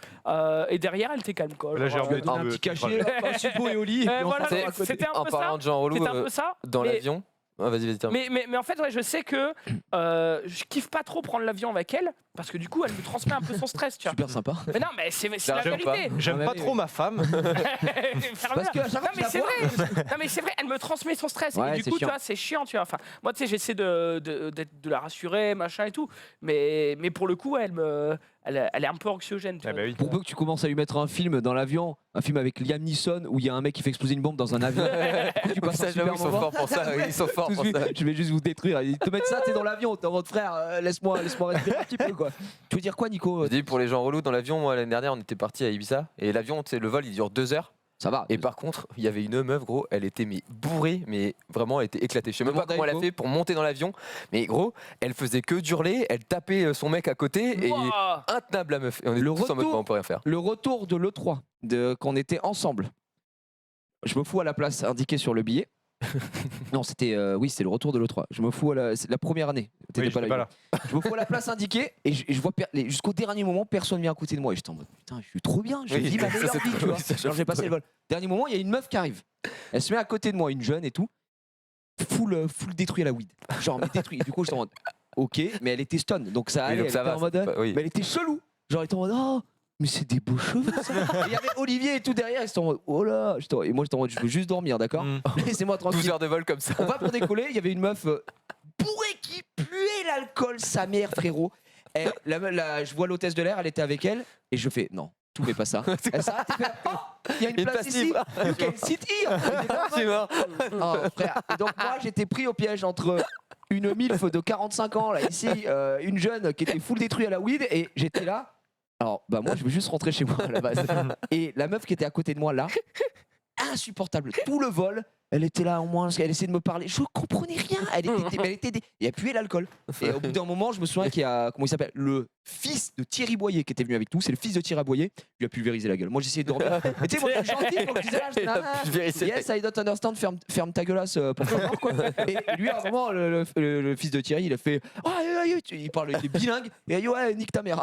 Et derrière, elle était calme quoi. Là, j'ai Genre, envie Tu lui as donné un de- petit cachet, un suppôt et au lit. et puis on voilà, s'en va à côté. c'était un En peu ça. parlant de gens relous C'était un peu ça. dans Mais- l'avion. Ah, vas-y, termine. Mais en fait, ouais, je sais que je kiffe pas trop prendre l'avion avec elle parce que du coup, elle me transmet un peu son stress, tu vois. Super sympa. Mais non, mais c'est la j'aime pas. vérité. J'aime Ouais, pas mais- trop ma femme. Parce que à chaque fois Non que je mais la c'est vois- vrai, non mais c'est vrai, elle me transmet son stress Ouais, et du c'est coup tu chiant. vois c'est chiant tu vois. Enfin moi tu sais j'essaie de la rassurer machin et tout, mais pour le coup elle est un peu anxiogène. Tu Ah vois. bah oui. Pour peu que tu commences à lui mettre un film dans l'avion, un film avec Liam Neeson où il y a un mec qui fait exploser une bombe dans un avion. Du coup, tu passes un Ça, super j'avoue, ils sont moment. forts pour ça. Oui, ils sont forts Tout de pour suite, ça. je vais juste vous détruire. Ils te mettent ça, t'es dans l'avion, t'es en mode frère, laisse-moi respirer un petit peu quoi. Tu veux dire quoi, Nico? Je dis pour les gens relous dans l'avion, moi l'année dernière on était parti à Ibiza et l'avion, tu sais, le vol il dure 2 heures. Ça va. Et par contre, il y avait une meuf, gros, elle était mais bourrée, mais vraiment elle était éclatée. Je sais même pas Demande à comment elle a Hugo. fait pour monter dans l'avion, mais gros, elle faisait que d'hurler, elle tapait son mec à côté et Wouah. intenable la meuf. Et on est Le tous en mode retour- bah, on peut rien faire. Le retour de l'E3, qu'on était ensemble. Je me fous à la place indiquée sur le billet. Non, c'était oui, c'est le retour de l'E3. Je me fous c'est la première année. T'étais Oui, pas j'étais là. pas là. Je me fous à la place indiquée et je vois jusqu'au dernier moment personne vient à côté de moi et j'étais en mode putain, je suis trop bien, je Oui, vis ma ça, meilleure c'est vie, trop- tu vois. oui, ça, Genre j'ai passé le vol. Dernier moment, il y a une meuf qui arrive. Elle se met à côté de moi, une jeune et tout. Full détruit à la weed. Genre mais détruit. Du coup, j'étais en mode OK, mais elle était stun. Donc ça Oui, allait, donc elle ça était va, en mode c'est pas- oui. mais elle était chelou. Genre elle était en mode oh mais c'est des beaux cheveux ça. Et il y avait Olivier et tout derrière, ils étaient en mode oh là, et moi j'étais en mode je veux juste dormir, d'accord? Mm. Laissez-moi 12 tranquille. heures de vol comme ça. On va pour décoller, il y avait une meuf bourrée qui puait l'alcool, sa mère, frérot. Je vois l'hôtesse de l'air, elle était avec elle, et je fais non, tout fait pas ça. Elle s'arrête et fait oh, il y a une Une place place ici, libre. you can sit here. C'est mort. Oh, frère. Et donc moi j'étais pris au piège entre une milf de 45 ans là ici, une jeune qui était full détruite à la weed, et j'étais là. Alors bah moi je veux juste rentrer chez moi à la base. Et la meuf qui était à côté de moi là, insupportable. Tout le vol, elle était là au moins, elle essayait de me parler. Je comprenais rien. Elle était et elle puait l'alcool. Et au bout d'un moment, je me souviens qu'il y a, comment il s'appelle, le fils de Thierry Boyer qui était venu avec nous. C'est le fils de Thierry Boyer. Il lui a pulvérisé la gueule. Moi, j'essayais de dormir. Et tu sais, moi, je suis gentil. Donc, je disais là, j'étais là, Il a pulvérisé la yes, I don't understand. Ferme ta gueulasse pour savoir quoi. Et lui, à un moment, le fils de Thierry, il a fait, oh, il parle, il est bilingue. Et il a dit, ouais, nique ta mère.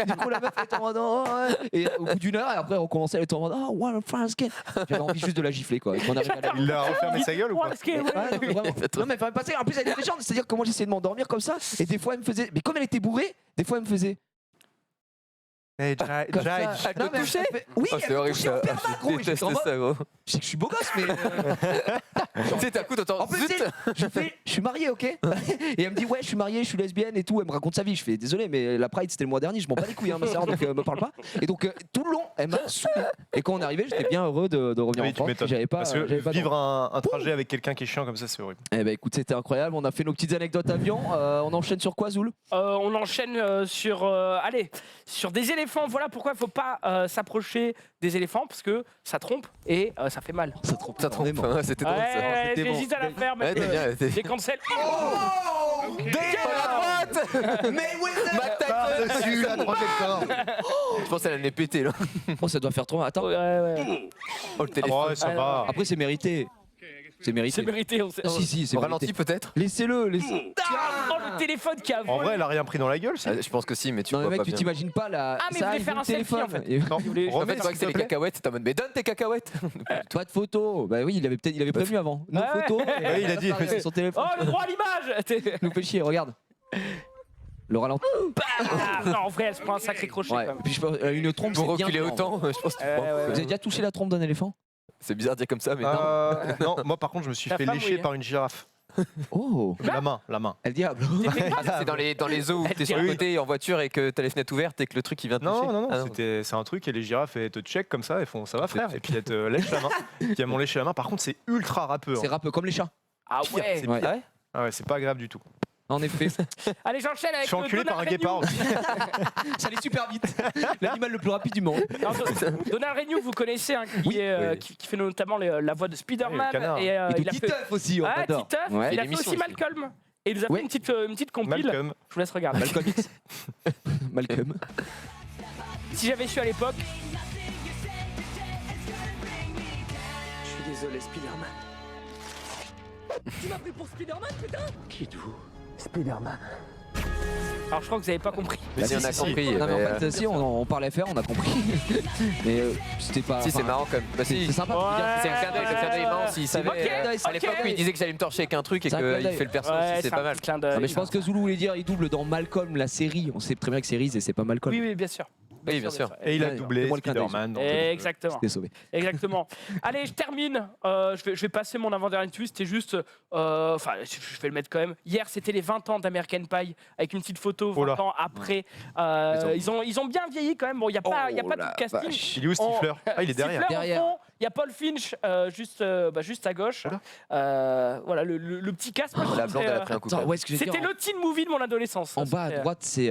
Du coup, la meuf elle était en mode, oh, ouais. Et au bout d'une heure, et après, on recommençait, elle était en mode, oh, what a France kid. J'avais envie juste de la gifler, quoi. Et qu'on arrive à la- Il a refermé sa gueule ou pas? Ouais, ce qui est- Ouais, non, mais vraiment. Non mais enfin, passer. En plus elle était méchante, c'est-à-dire que moi j'essayais de m'endormir comme ça, et des fois elle me faisait, mais comme elle était bourrée, des fois elle me faisait Hey, comme Jai. ça. Elle Non, te mais touchait fait- Oui, Oh, elle c'est me horrible touchait en ça. perma, Je gros. Et j'étais en déteste mode, ça, gros. je sais que je suis beau gosse, mais Tu sais, t'as coup, t'entends. en plus zut. tu sais, je suis marié, ok. Et elle me dit ouais, je suis marié, je suis lesbienne et tout. Elle me raconte sa vie. Je fais désolé, mais la Pride c'était le mois dernier, je m'en bats les couilles, hein, ma sœur, donc me parle pas. Et donc tout le long, elle m'a saoulé. Et quand on est arrivé, j'étais bien heureux de revenir Oui, en tu France. m'étonnes. J'avais pas, Parce que j'avais pas vivre un trajet avec quelqu'un qui est chiant comme ça, c'est horrible. Eh ben écoute, c'était incroyable. On a fait nos petites anecdotes avion. On enchaîne sur quoi, Zoul? On enchaîne sur des éléphants. Voilà pourquoi il faut pas s'approcher des éléphants parce que ça trompe et ça fait mal. Ça trompe. Ça trompe. Ouais, c'était drôle ça. Ouais, c'était bon. j'hésite à la faire, mais Ouais, t'es bien. j'ai cancel. Oh, À droite. Par-dessus la troisième corde. Je pense qu'elle allait péter là. Oh, ça doit faire trop. Attends. Ouais. Oh le téléphone. Ouais, ça va. Après, c'est mérité. C'est mérité. C'est mérité. On sait. Ah, si, c'est Au ralenti mérité. peut-être. Laissez-le. Oh, le téléphone qui a volé. En vrai, elle a rien pris dans la gueule, c'est. Je pense que si, mais tu Non, mais vois mec, pas tu bien. t'imagines pas la. Ah, mais ça vous voulez arrive faire le un selfie, téléphone. en fait. Et- Non, voulez- En fait, remets, tu vois que s'il c'est te les plaît. cacahuètes, t'es en mode mais donne tes cacahuètes. Pas de photos. Bah oui, il avait prévenu avant. Nos Ouais. photos. Ouais, il a dit, mais- Sur son téléphone. Oh, le droit à l'image. Il nous fait chier, regarde. Le ralenti. Ah, non, en vrai, elle se prend un sacré crochet. Ouais. quand même. Puis je pense, une trompe, Pour c'est bien reculer dur, autant, je pense que tu Ouais, prends. ouais, Vous avez déjà touché la trompe d'un éléphant? C'est bizarre de dire comme ça, mais non. Non, moi par contre, je me suis Ta fait femme, lécher oui. par une girafe. Oh. La main. Elle diable. C'est dans les zoos où t'es sur le Oui. côté en voiture et que t'as les fenêtres ouvertes et que le truc il vient te toucher. Non, Ah c'est un truc et les girafes elles te check comme ça, elles font ça va frère, et puis elles te lèchent la main. Puis elles m'ont léché la main, par contre c'est ultra râpeux. C'est Hein. râpeux comme les chats. Ah ouais. C'est Ouais. Ah ouais. Ah ouais, c'est pas agréable du tout. En effet. Allez, j'enchaîne Je avec suis enculé par un Donald guépard Renew. aussi. Ça allait super vite. L'animal le plus rapide du monde. Alors, Donald Renew, vous connaissez, hein, Oui. qui fait notamment la voix de Oui, Spider-Man. le canard. Et il de a fait. Titeuf aussi, on Ah, adore. Titeuf. Ouais. Il a Et fait l'émission aussi aussi. Malcolm. Et il nous a Ouais. fait une petite compile. Malcolm. Je vous laisse regarder. Malcolm X. Malcolm. Si j'avais su à l'époque. Je suis désolé, Spider-Man. Tu m'as pris pour Spider-Man, putain. Qui êtes-vous Spider-Man. Alors je crois que vous avez pas compris. Mais Allez, si, on a si, compris. Non, mais mais, en fait, si, on parlait faire, on a compris. Mais c'était pas. si, c'est enfin, marrant quand même. Bah, si, C'est sympa. de Ouais. dire que c'est un clin d'œil, le clin d'œil marrant. S'il savait, Ok, à l'époque où il disait que j'allais me torcher avec un truc et C'est un clin qu'il d'œil. fait le perso Ouais, aussi, c'est pas un mal. petit clin d'œil. Non, mais je pense que Zoulou voulait dire il double dans Malcolm, la série. On sait très bien que c'est Reese et c'est pas Malcolm. Oui, oui, bien sûr. Oui, bien sûr. Et il a Ouais, doublé fais-moi le clin d'œil. Spider-Man. donc, Exactement. C'était sauvé. Exactement. Allez, je termine. Je vais passer mon avant-dernier tweet. C'était juste. Enfin, je vais le mettre quand même. Hier, c'était les 20 ans d'American Pie avec une petite photo 20 Oh là. ans après. Ils ont bien vieilli quand même. Bon, il n'y a pas, y a Oh pas la de casting. vache. Il est où Stifler Ah, il est Stifler derrière. au Derrière. fond. Il y a Paul Finch juste à gauche. Voilà, le petit casque. moi, je La trouve blonde, que, elle a pris un coup. Attends, où est-ce que j'étais C'était le teen movie de mon adolescence. En bas à C'était, droite, c'est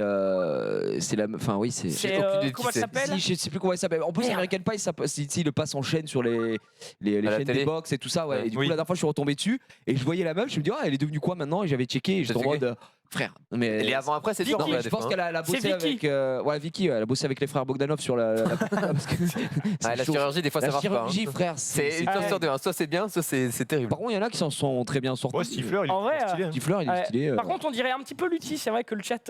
la. Enfin, oui, c'est. C'est aucune idée comment qui elle c'est. s'appelle Si, je sais plus comment il s'appelle. En plus, Merde. American Pie, il le passe en chaîne sur les la chaînes télé. des box et tout ça. Ouais. Ouais. Et du Oui. coup, la dernière fois, je suis retombé dessus et je voyais la meuf. Je me dis, ah, elle est devenue quoi maintenant? Et j'avais checké et j'étais en T'as checké mode, frère. Mais Les avant-après, c'est dur. Vicky, en vrai, je des pense fois, qu'elle a C'est bossé Vicky. avec. Ouais, Vicky, elle a bossé avec les frères Bogdanov sur la parce que Ah, la chirurgie, des fois, ça la marche pas. hein. chirurgie, frère. C'est une Ah, chance ouais. sur deux. hein. Soit c'est bien, soit c'est terrible. Par contre, il y en a qui s'en sont très bien sortis. Ouais, Stifler, il En vrai, est stylé. hein. Stifler, il est Ouais. stylé. Par contre, on dirait un petit peu Lutti. C'est vrai que le chat,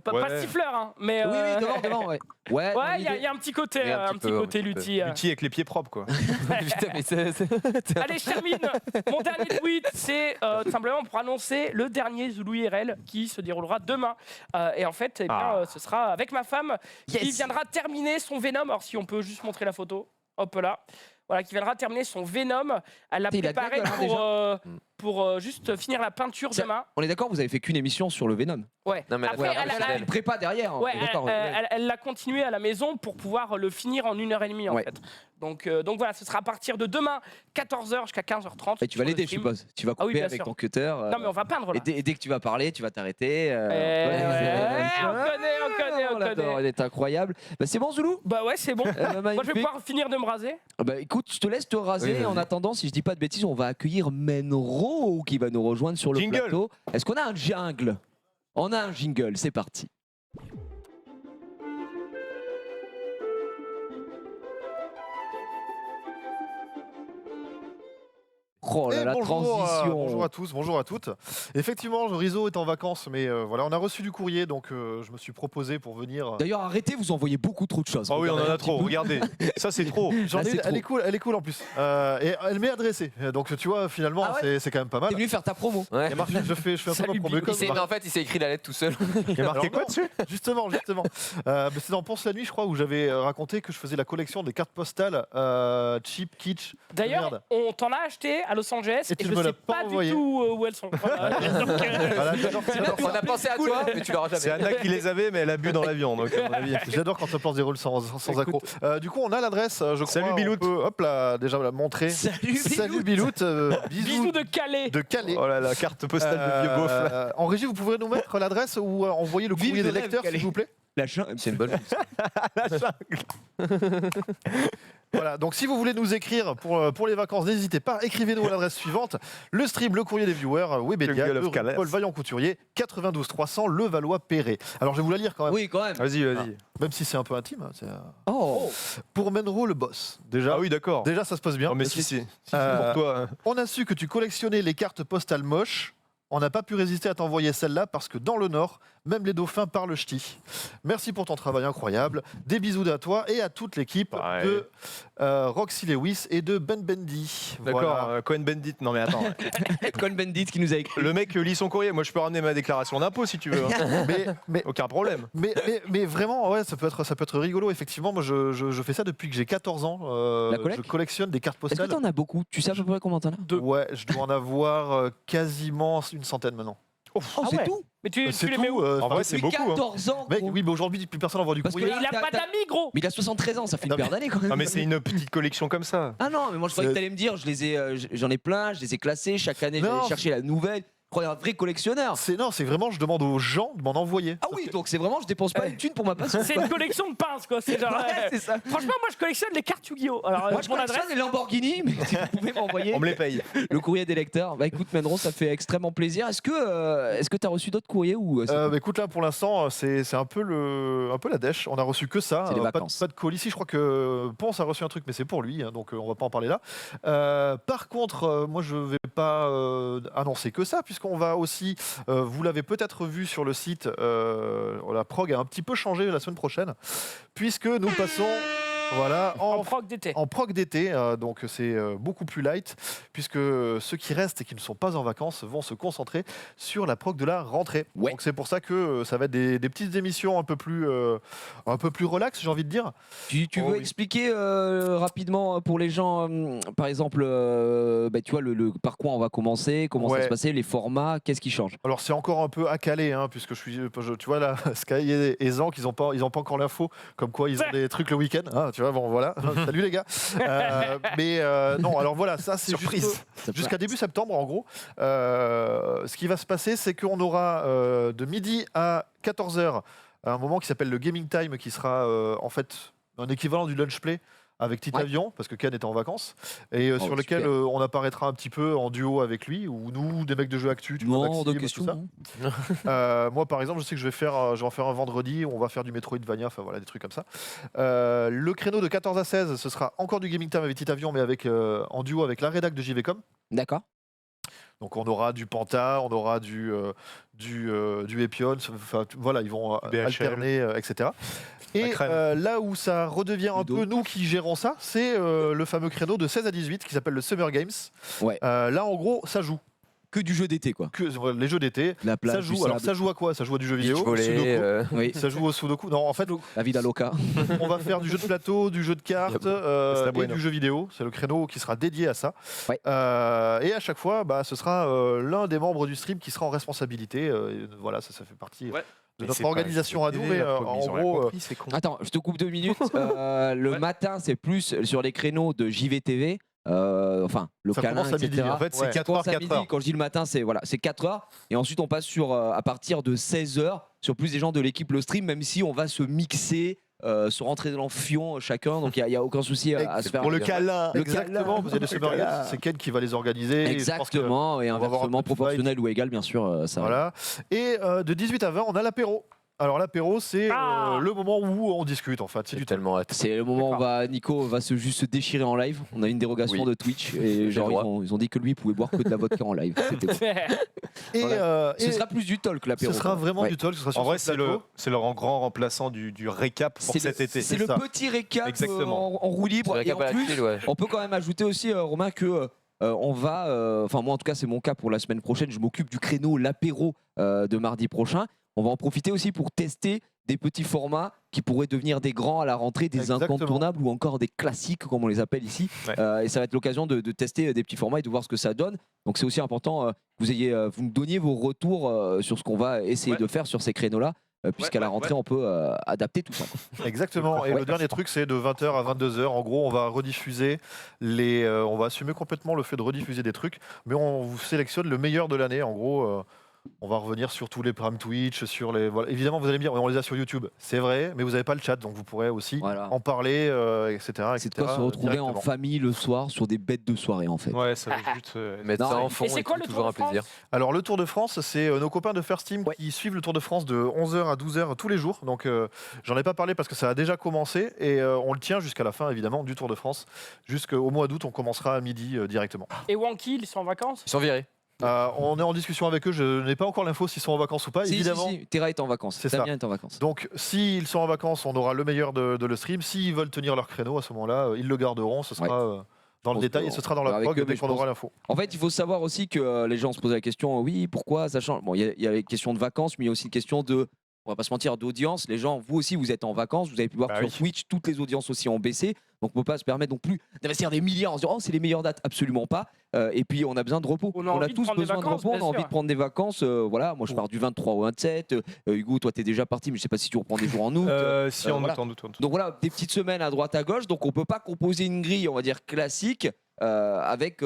pas Ouais. Stifler, hein, mais oui, oui, devant, ouais. Ouais, dans ouais, il l'idée. y a un petit côté, Oui, un petit peu, Lutti. Lutti avec les pieds propres, quoi. Putain, mais Allez, je termine. Mon dernier tweet, c'est tout simplement pour annoncer le dernier Zoulou IRL qui se déroulera demain. Et en fait, eh bien, Ah. ce sera avec ma femme qui Yes. viendra terminer son Venom. Alors, si on peut juste montrer la photo, hop là. Voilà, qui viendra terminer son Venom. Elle l'a Putain, il a préparé de la gueule, pour juste finir la peinture Ça- demain. On est d'accord, vous avez fait qu'une émission sur le Venom. Ouais. Non, mais la Après, première, elle a- elle- Elle prépa derrière. hein, Ouais, on est d'accord, elle l'a continué à la maison pour pouvoir le finir en 1h30 en Ouais. fait. Donc voilà, ce sera à partir de demain 14h jusqu'à 15h30. Et tu vas sur le l'aider, je stream. suppose. Tu vas Ah oui, couper bien avec sûr. ton cutter. Non mais on va peindre là. Et dès que tu vas parler, tu vas t'arrêter. On connaît. Il est incroyable. Bah, c'est bon, Zoulou. Bah ouais, c'est bon. Moi je vais Magnifique. pouvoir finir de me raser. Bah écoute, je te laisse te raser. Oui, vas-y. En attendant, si je dis pas de bêtises, on va accueillir Menro qui va nous rejoindre sur le Jingle. plateau. Est-ce qu'on a un jingle? On a un jingle, c'est parti. Oh là, Et la bonjour, transition. bonjour à tous, bonjour à toutes. Effectivement, Rizzo est en vacances, mais voilà, on a reçu du courrier, donc je me suis proposé pour venir. D'ailleurs, arrêtez, vous envoyez beaucoup trop de choses. Ah oui, on en Regardez un a petit trop, peu. regardez. Ça, c'est trop. J'en ai c'est une, trop. elle est cool en plus. Et elle m'est adressée. Donc tu vois, finalement, Ah ouais c'est quand même pas T'es mal. venu faire ta promo. Il y Ouais. a marqué- je fais un peu Salut, ma promo com. Mais en fait, il s'est écrit la lettre tout seul. Il y a marqué Alors quoi non. dessus Justement. C'est dans Pense la nuit, je crois, où j'avais raconté que je faisais la collection des cartes postales cheap, kitsch. D'ailleurs, Merde. on t'en a acheté à Los Angeles Et et, tu je me sais l'as pas pas envoyé. du tout où elles sont. Voilà. Donc, Voilà, j'adore On a pensé à toi, mais tu l'auras C'est jamais. Anna qui les avait, mais elle a bu dans l'avion. Donc, à mon avis. J'adore quand ça place des rôles sans accro. Du coup, on a l'adresse, je crois. Salut, Bilout. On peut, hop là, déjà la montrer. Salut Bilout. Bisous de Calais. de Calais. Oh là là, carte postale de vieux beauf. là. En régie, vous pouvez nous mettre l'adresse ou envoyer le Vive courrier le des rêve, lecteurs, Calais. s'il vous plaît. La jungle. C'est une bonne. Voilà, donc si vous voulez nous écrire pour les vacances, n'hésitez pas, écrivez-nous à l'adresse suivante. Le stream, le courrier des viewers, Webedia, Jungle of rue Calais. Paul Vaillant Couturier, 92 300, Le Valois-Perret. Alors je vais vous la lire quand même, Oui, quand même. Vas-y, vas-y. même si c'est un peu intime. hein, Oh. Pour Menro le boss, déjà, Ah oui, d'accord. déjà ça se passe bien. Non, mais si c'est Euh, pour toi. hein. On a su que tu collectionnais les cartes postales moches. On n'a pas pu résister à t'envoyer celle-là parce que dans le Nord, même les dauphins parlent ch'ti. Merci pour ton travail incroyable. Des bisous à toi et à toute l'équipe Ouais. de Roxy Lewis et de Ben Bendy. D'accord, Voilà. Cohen Bendit. Non, mais attends. Con Bandit qui nous a écrit. Le mec lit son courrier. Moi, je peux ramener ma déclaration d'impôt si tu veux. hein. mais, Aucun problème. mais vraiment, ouais, ça peut être rigolo. Effectivement, moi, je fais ça depuis que j'ai 14 ans. La collect je collectionne des cartes Est-ce que postales. t'en as beaucoup? Tu sais à peu près combien t'en as? Ouais, je dois en avoir quasiment une centaine maintenant. Oh, Ah c'est ouais. tout. Mais tu C'est les mets où tout. En vrai, c'est Depuis beaucoup. hein. 14 ans. Mec, gros. oui, mais aujourd'hui, plus personne n'envoie du Parce que courrier. là, Il a pas t'as- d'amis, gros. Mais il a 73 ans, ça fait une Non, paire d'années quand même. Ah, mais c'est une petite collection comme ça. Ah non, mais moi je croyais que C'est- t'allais me dire, j'en ai plein, je les ai classés, chaque année Non. j'allais chercher la nouvelle. Je croyais un vrai collectionneur. C'est vraiment, je demande aux gens de m'en envoyer. Ah oui, donc c'est vraiment, je dépense pas une thune pour ma passion. C'est une collection de pinces, quoi. C'est genre. Ouais, c'est ça. Franchement, moi, je collectionne les cartes Yu-Gi-Oh! Alors, Moi je mon collectionne adresse. les Lamborghini, mais si vous pouvez m'envoyer On me les paye. le courrier des lecteurs. Bah écoute, Menro, ça fait extrêmement plaisir. Est-ce que t'as reçu d'autres courriers ou c'est Bah, écoute, là pour l'instant, c'est un peu la dèche. On a reçu que ça. C'est les Pas vacances. de colis. Ici, je crois que Ponce a reçu un truc, mais c'est pour lui, donc on va pas en parler là. Par contre, moi je vais pas annoncer que ça, puisque puisqu'on va aussi, vous l'avez peut-être vu sur le site, la prog a un petit peu changé la semaine prochaine, puisque nous passons En prog d'été. en prog d'été, donc c'est beaucoup plus light, puisque ceux qui restent et qui ne sont pas en vacances vont se concentrer sur la prog de la rentrée. Ouais. Donc c'est pour ça que ça va être des petites émissions un peu plus relax, j'ai envie de dire. Tu Oh veux oui. expliquer rapidement pour les gens, par exemple, tu vois, par quoi on va commencer, comment ça Ouais. se passer, les formats, qu'est-ce qui change? Alors c'est encore un peu accalé, hein, puisque tu vois là, Sky et Zank, ils ont pas encore l'info, comme quoi ils ont des trucs le week-end. Hein, tu vois, bon voilà. Salut les gars. Non, alors voilà, ça c'est Surprise. jusqu'à début septembre en gros. Ce qui va se passer, c'est qu'on aura de midi à 14h un moment qui s'appelle le Gaming Time, qui sera en fait un équivalent du lunch play avec Tite Ouais. Avion, parce que Ken est en vacances, et sur lequel super. on apparaîtra un petit peu en duo avec lui, ou nous, des mecs de jeux actu, tu vois, Non, de Maxime, questions. tout ça. non. Moi, par exemple, je sais que je vais en faire un vendredi où on va faire du Metroidvania, enfin voilà, des trucs comme ça. Le créneau de 14 à 16, ce sera encore du Gaming Time avec Tite Avion, mais en duo avec la rédac de JVcom. D'accord. Donc on aura du Panta, on aura du Epion, enfin voilà, ils vont BHL. alterner, etc. Et crème. là où ça redevient un Ludo. peu nous qui gérons ça, c'est le fameux créneau de 16 à 18 qui s'appelle le Summer Games. Ouais. Là, en gros, ça joue. Que du jeu d'été, quoi. Que les jeux d'été. La plage, Ça du joue. Alors sable. ça joue à quoi? Ça joue à du jeu vidéo, Beach au volley, Sudoku. Oui, Ça joue au Sudoku. Non, en fait, la vie d'Aloca. on va faire du jeu de plateau, du jeu de cartes C'est et bueno. du jeu vidéo. C'est le créneau qui sera dédié à ça. Ouais. Et à chaque fois, ce sera l'un des membres du stream qui sera en responsabilité. Et voilà, ça fait partie Ouais. de Mais notre c'est pas organisation à nous. Mais en ils ont rien gros, compris, c'est con. Attends, je te coupe 2 minutes. Le Ouais. matin, c'est plus sur les créneaux de JVTV. Enfin, le ça câlin, commence à midi. etc. En fait, c'est ouais. 4 Commence heures, à 4 midi. heures. Quand je dis le matin, c'est 4 heures. Et ensuite, on passe sur, à partir de 16 heures sur plus des gens de l'équipe Le Stream, même si on va se mixer, se rentrer dans le fion chacun. Donc, il n'y a aucun souci à se faire. Pour le câlin. Exactement, vous avez les Super Games, c'est Ken qui va les organiser. Et je pense que- Exactement, et on va avoir un inversement, peu de proportionnel ou égal, bien sûr. Ça Voilà. Et de 18 à 20, on a l'apéro. Alors l'apéro, c'est Ah le moment où on discute en fait. C'est J'ai du tellement hâte. C'est le moment où Nico va juste se déchirer en live. On a une dérogation Oui. de Twitch et genre le droit. ils ont dit que lui pouvait boire que de la vodka en live. C'était bon. Et, Ce sera plus du talk l'apéro. ce sera vraiment Ouais. du talk. Ce sera sur En vrai, ce c'est plateau. le grand remplaçant du récap pour C'est cet été. C'est le ça. petit récap Exactement. en roue libre. C'est Et vrai en qu'à la plus, chill, ouais. on peut quand même ajouter aussi, Romain, que on va, enfin moi en tout cas c'est mon cas pour la semaine prochaine, je m'occupe du créneau l'apéro de mardi prochain. On va en profiter aussi pour tester des petits formats qui pourraient devenir des grands à la rentrée, des Exactement. incontournables ou encore des classiques comme on les appelle ici. Ouais. Et ça va être l'occasion de tester des petits formats et de voir ce que ça donne. Donc c'est aussi important que vous nous donniez vos retours sur ce qu'on va essayer Ouais. de faire sur ces créneaux-là. Puisqu'à la rentrée, on peut adapter tout ça. Exactement. Et Ouais. le dernier truc, c'est de 20h à 22h. En gros, on va rediffuser on va assumer complètement le fait de rediffuser des trucs, mais on vous sélectionne le meilleur de l'année. En gros, on va revenir sur tous les programmes Twitch, sur les. Voilà. Évidemment, vous allez me dire, on les a sur YouTube. C'est vrai, mais vous n'avez pas le chat, donc vous pourrez aussi Voilà. en parler, etc. C'est de quoi se retrouver en directement. famille le soir sur des bêtes de soirée en fait. Ouais, ça va juste. Mettre Non, ça en et fond, c'est et quoi tout, le toujours Tour un de France plaisir. Alors le Tour de France, c'est nos copains de First Team qui suivent le Tour de France de 11h à 12h tous les jours. Donc j'en ai pas parlé parce que ça a déjà commencé et on le tient jusqu'à la fin évidemment du Tour de France. Jusqu'au mois d'août, on commencera à midi directement. Et Wonky, ils sont en vacances? Ils sont virés. On est en discussion avec eux, je n'ai pas encore l'info s'ils sont en vacances ou pas, Si, évidemment. si, Terra est en vacances. C'est ça. Damien est en vacances. Donc s'ils sont en vacances, on aura le meilleur de le stream. S'ils veulent tenir leur créneau à ce moment-là, ils le garderont, ce sera dans le pense détail que et ce sera dans la avec prog eux, mais dès je qu'on aura pense- l'info. En fait, il faut savoir aussi que les gens se posent la question oui, pourquoi ça change. Bon, il y a les questions de vacances, mais il y a aussi une question de. On va pas se mentir, d'audience. Les gens, vous aussi, vous êtes en vacances. Vous avez pu voir Bah sur oui. Twitch, toutes les audiences aussi ont baissé. Donc, on peut pas se permettre non plus d'investir des milliards en se disant oh, c'est les meilleures dates. Absolument pas. Et puis, on a besoin de repos. On a envie de tous prendre des besoin vacances, de repos. On a bien envie sûr. de prendre des vacances. Voilà, moi, je pars du 23 au 27. Hugo, toi, tu es déjà parti, mais je sais pas si tu reprends des jours en août. Si en voilà. août, en août, en août. Donc voilà, des petites semaines à droite à gauche. Donc on peut pas composer une grille, on va dire classique, avec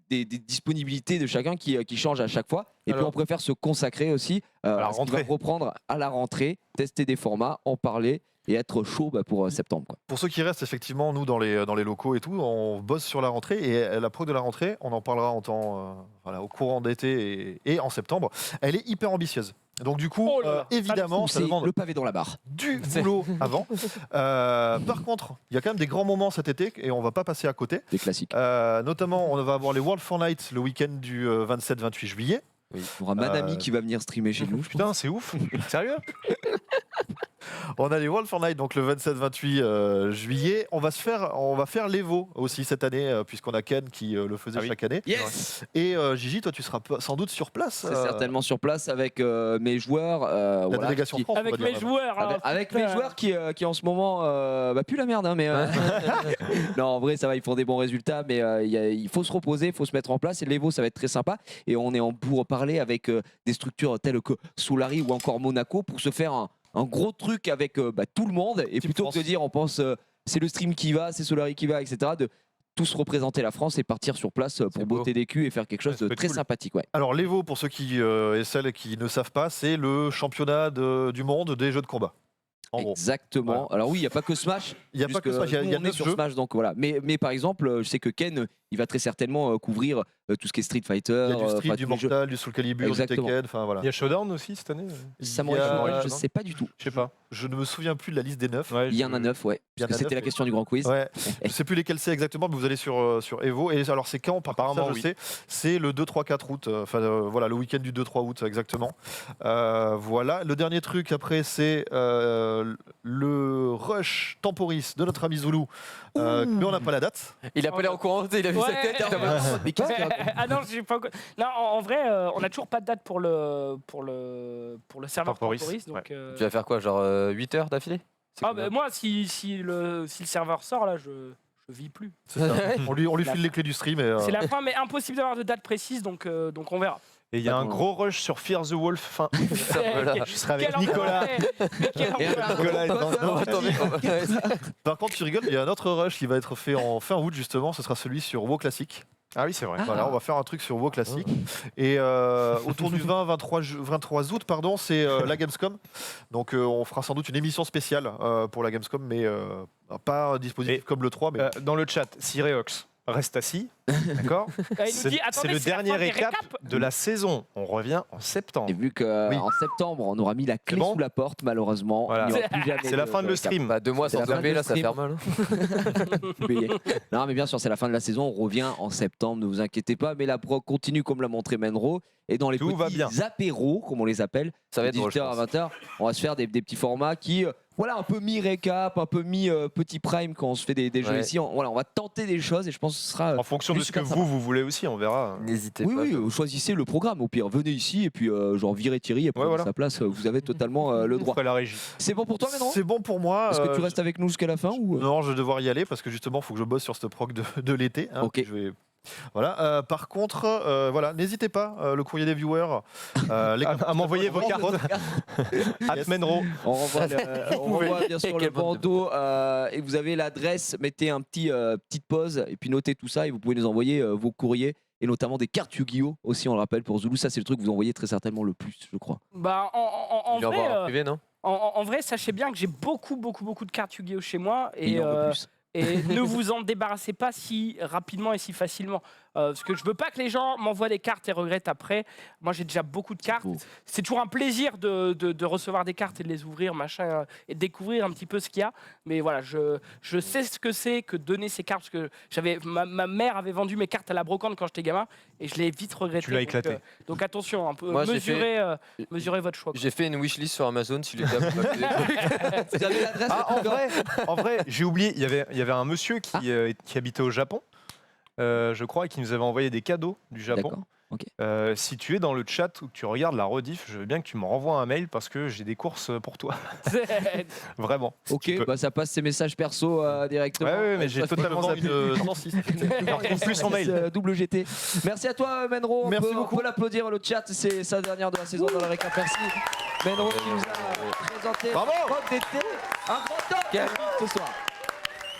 des disponibilités de chacun qui changent à chaque fois. Et puis Alors- on préfère se consacrer aussi la à ce qui va rentrée. reprendre à la rentrée, tester des formats, en parler et être chaud pour septembre. Quoi. Pour ceux qui restent, effectivement, nous, dans les locaux et tout, on bosse sur la rentrée. Et la prog de la rentrée, on en parlera au courant d'été et en septembre. Elle est hyper ambitieuse. Donc, du coup, Oh là là, évidemment, ça C'est demande le pavé dans la barre. du boulot avant. Par contre, il y a quand même des grands moments cet été et on va pas passer à côté. Des classiques. Notamment, on va avoir les World for Night le week-end du 27-28 juillet. Il y aura Manami qui va venir streamer chez nous. Putain, c'est ouf. Sérieux? On a les World Fortnite donc le 27-28 juillet. On va faire l'Evo aussi cette année puisqu'on a Ken qui le faisait chaque année. Yes. Et Gigi, toi tu seras sans doute sur place. C'est certainement sur place avec mes joueurs. La délégation France. on Avec va mes dire. joueurs. Avec mes joueurs qui en ce moment puent la merde, hein, mais non, en vrai ça va, ils font des bons résultats, mais il faut se reposer, il faut se mettre en place. Et l'Evo ça va être très sympa. Et on est pour parler avec des structures telles que Soulari ou encore Monaco pour se faire un gros truc avec tout le monde. Et plutôt que de dire on pense c'est le stream qui va, c'est Soulari qui va, etc. De tous représenter la France et partir sur place pour botter des culs et faire quelque chose de très sympathique. Ouais. Alors l'Evo, pour ceux qui et celles qui ne savent pas, c'est le championnat du monde des jeux de combat. En gros. Exactement. Voilà. Alors oui, il n'y a pas que Smash. Il n'y a pas que Smash, il y a on est 9 sur jeux. Smash, donc voilà. Mais par exemple, je sais que Ken, il va très certainement couvrir tout ce qui est Street Fighter. Il y a du Street, enfin, du tous les jeux. Mortal, du Soul Calibur, Exactement. du Tekken, enfin voilà. Il y a Showdown aussi cette année? Samurai Il y a- Showdown, je non sais pas du tout. Je sais pas. Je ne me souviens plus de la liste des 9. Ouais, Il y en a 9, ouais. Il y en Parce a que c'était 9, la question du grand quiz. Ouais. Je ne sais plus lesquels c'est exactement, mais vous allez sur Evo. Et alors c'est quand? Apparemment, je sais. C'est le 2, 3, 4 août. Voilà, le week-end du 2, 3 août exactement. Voilà. Le dernier truc après, c'est le Rush Temporis de notre ami Zoulou. Mais on n'a pas la date. Il a pas l'air au courant, il a vu sa Ouais. tête. il était en mode, Mais qu'est-ce qu'il y a Ah non, j'ai pas encore- Non, en vrai, on n'a toujours pas de date pour le serveur Temporis, Temporis. Donc, Tu vas faire quoi, genre 8 heures d'affilée? C'est ah, combien bah, moi, si le serveur sort, là, je vis plus. C'est ça. On lui file les clés du stream. Et, C'est la fin, mais impossible d'avoir de date précise, donc on verra. Et il y a un gros rush sur Fear the Wolf fin août. Voilà. Je serai avec Quel Nicolas. enfoiré. Mais quel enfoiré. Nicolas est dans- Attendez. Par contre, tu rigoles, il y a un autre rush qui va être fait en fin août justement. Ce sera celui sur WoW Classic. Ah oui, c'est vrai. Voilà, on va faire un truc sur WoW Classic. Et autour du 23 août, pardon, c'est la Gamescom. Donc on fera sans doute une émission spéciale pour la Gamescom, mais pas un dispositif Et, comme le 3. Mais Dans le chat, Cyreox reste assis. D'accord? Il nous C'est dit, c'est attendez, le c'est la dernier fin des récap récaps de la saison. On revient en septembre. Et vu qu'en Oui. septembre, on aura mis la clé bon sous la porte, malheureusement, Voilà. il n'y aura plus jamais C'est la fin de le stream. Bah, 2 mois C'est sans la fin taper, du là, ça stream. fait mal. payé. Non, mais bien sûr, c'est la fin de la saison. On revient en septembre, ne vous inquiétez pas. Mais la pro continue comme l'a montré Menro. Et dans les Tout va petits bien. apéros, comme on les appelle, Ça va de être drôle, 18h à 20h, on va se faire des petits formats qui, voilà, un peu mi-récap, un peu mi-petit prime quand on se fait des jeux Ouais. ici. On va tenter des choses et je pense que ce sera. En fonction de ce que super sympa. vous voulez aussi, on verra. N'hésitez Oui, pas. oui, choisissez le programme. Au pire, venez ici et puis, genre, virez Thierry et prenez voilà. sa place. Vous avez totalement le droit. Après la régie. C'est bon pour toi, Menro? c'est bon pour moi. Est-ce que tu restes avec nous jusqu'à la fin ou... Non, je vais devoir y aller parce que justement, il faut que je bosse sur cette proc de l'été. hein. Ok. Je vais... Voilà. Par contre, voilà, n'hésitez pas, le courrier des viewers, À m'envoyer vos cartes. Yes. Menro. On renvoie bien sûr le Quelle bande de bandeau et vous avez l'adresse. Mettez un petite pause et puis notez tout ça et vous pouvez nous envoyer vos courriers et notamment des cartes Yu-Gi-Oh aussi, on le rappelle pour Zoulou. Ça, c'est le truc que vous envoyez très certainement le plus, je crois. Bah, en Tu viens vrai, voir en privé, non? en vrai, sachez bien que j'ai beaucoup de cartes Yu-Gi-Oh chez moi. Et il en veut plus. Et ne vous en débarrassez pas si rapidement et si facilement. Parce que je veux pas que les gens m'envoient des cartes et regrettent après. Moi, j'ai déjà beaucoup de cartes. Beau. C'est toujours un plaisir de recevoir des cartes et de les ouvrir, machin, et de découvrir un petit peu ce qu'il y a. Mais voilà, je sais ce que c'est que donner ces cartes. Parce que ma mère avait vendu mes cartes à la brocante quand j'étais gamin et je l'ai vite regretté. Tu l'as Donc, éclaté. Donc attention, un peu Moi, j'ai mesurez votre choix. quoi. J'ai fait une wishlist sur Amazon si les gars peuvent m'appeler des trucs. Vous avez l'adresse Ah, en vrai, j'ai oublié. Il y avait un monsieur qui habitait au Japon, je crois, et qui nous avait envoyé des cadeaux du Japon. D'accord. Ok. Si tu es dans le chat ou que tu regardes la rediff, je veux bien que tu me renvoies un mail parce que j'ai des courses pour toi. Vraiment. si Ok, tu peux. bah ça passe ses messages perso directement. Ouais, mais j'ai Ça fait totalement vraiment zappé. 106. Alors, trouve plus son mail. Double GT. Merci à toi, Menro. Merci On beaucoup. peut l'applaudir, le chat. C'est sa dernière de la saison dans la récap. Merci. Menro qui nous a présenté Bravo. le mode d'été. Un grand top ce soir.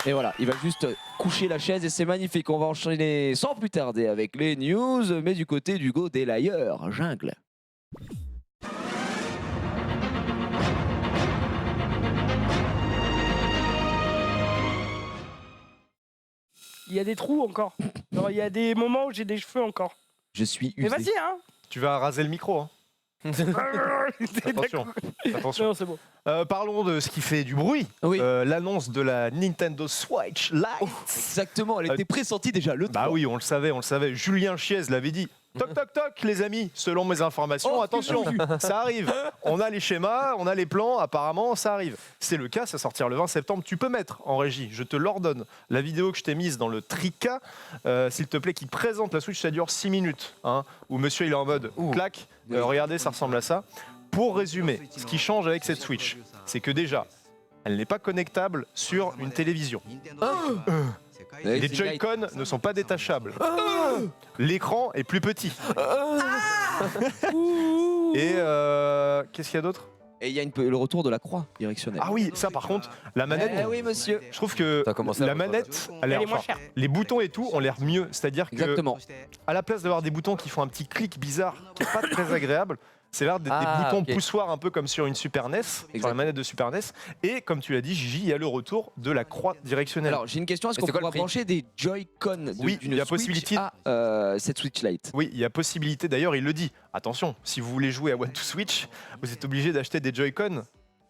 Et voilà, il va juste coucher la chaise et c'est magnifique. On va enchaîner sans plus tarder avec les news, mais du côté d'Hugo Delayer, jungle. Il y a des trous encore. Alors, il y a des moments où j'ai des cheveux encore. Je suis Mais usé. vas-y, hein. Tu vas raser le micro. Hein. Attention. Attention. Non, c'est bon. Parlons de ce qui fait du bruit. Oui. L'annonce de la Nintendo Switch Lite. Exactement, elle était pressentie déjà le 3. Bah oui, on le savait. Julien Chiez l'avait dit. Toc toc toc les amis, selon mes informations, attention, ça arrive. On a les schémas, on a les plans, apparemment ça arrive. C'est le cas, ça sortira le 20 septembre. Tu peux mettre en régie, je te l'ordonne, la vidéo que je t'ai mise dans le Trika, s'il te plaît, qui présente la Switch, ça dure 6 minutes. Hein, où monsieur il est en mode clac, regardez, ça ressemble à ça. Pour résumer, ce qui change avec cette Switch, c'est que déjà, elle n'est pas connectable sur une télévision. Les Joy-Con ne sont pas détachables. L'écran est plus petit. Et qu'est-ce qu'il y a d'autre? Et il y a le retour de la croix directionnelle. Ah oui, ça par contre, la manette. Eh oui, monsieur. Je trouve que Ça commence à la avoir manette, Elle est moins chère. les boutons et tout ont l'air mieux. C'est-à-dire que Exactement. à la place d'avoir des boutons qui font un petit clic bizarre, qui est pas très agréable, c'est l'air des boutons ok. poussoirs un peu comme sur une Super NES, sur la manette de Super NES. Et comme tu l'as dit, Gigi, il y a le retour de la croix directionnelle. Alors j'ai une question, est-ce Mais qu'on c'est quoi le pourra prix brancher des Joy-Con Oui, d'une il y a Switch possibilité. à cette Switch Lite? Oui, il y a possibilité. D'ailleurs, il le dit. Attention, si vous voulez jouer à One to Switch, vous êtes obligé d'acheter des Joy-Con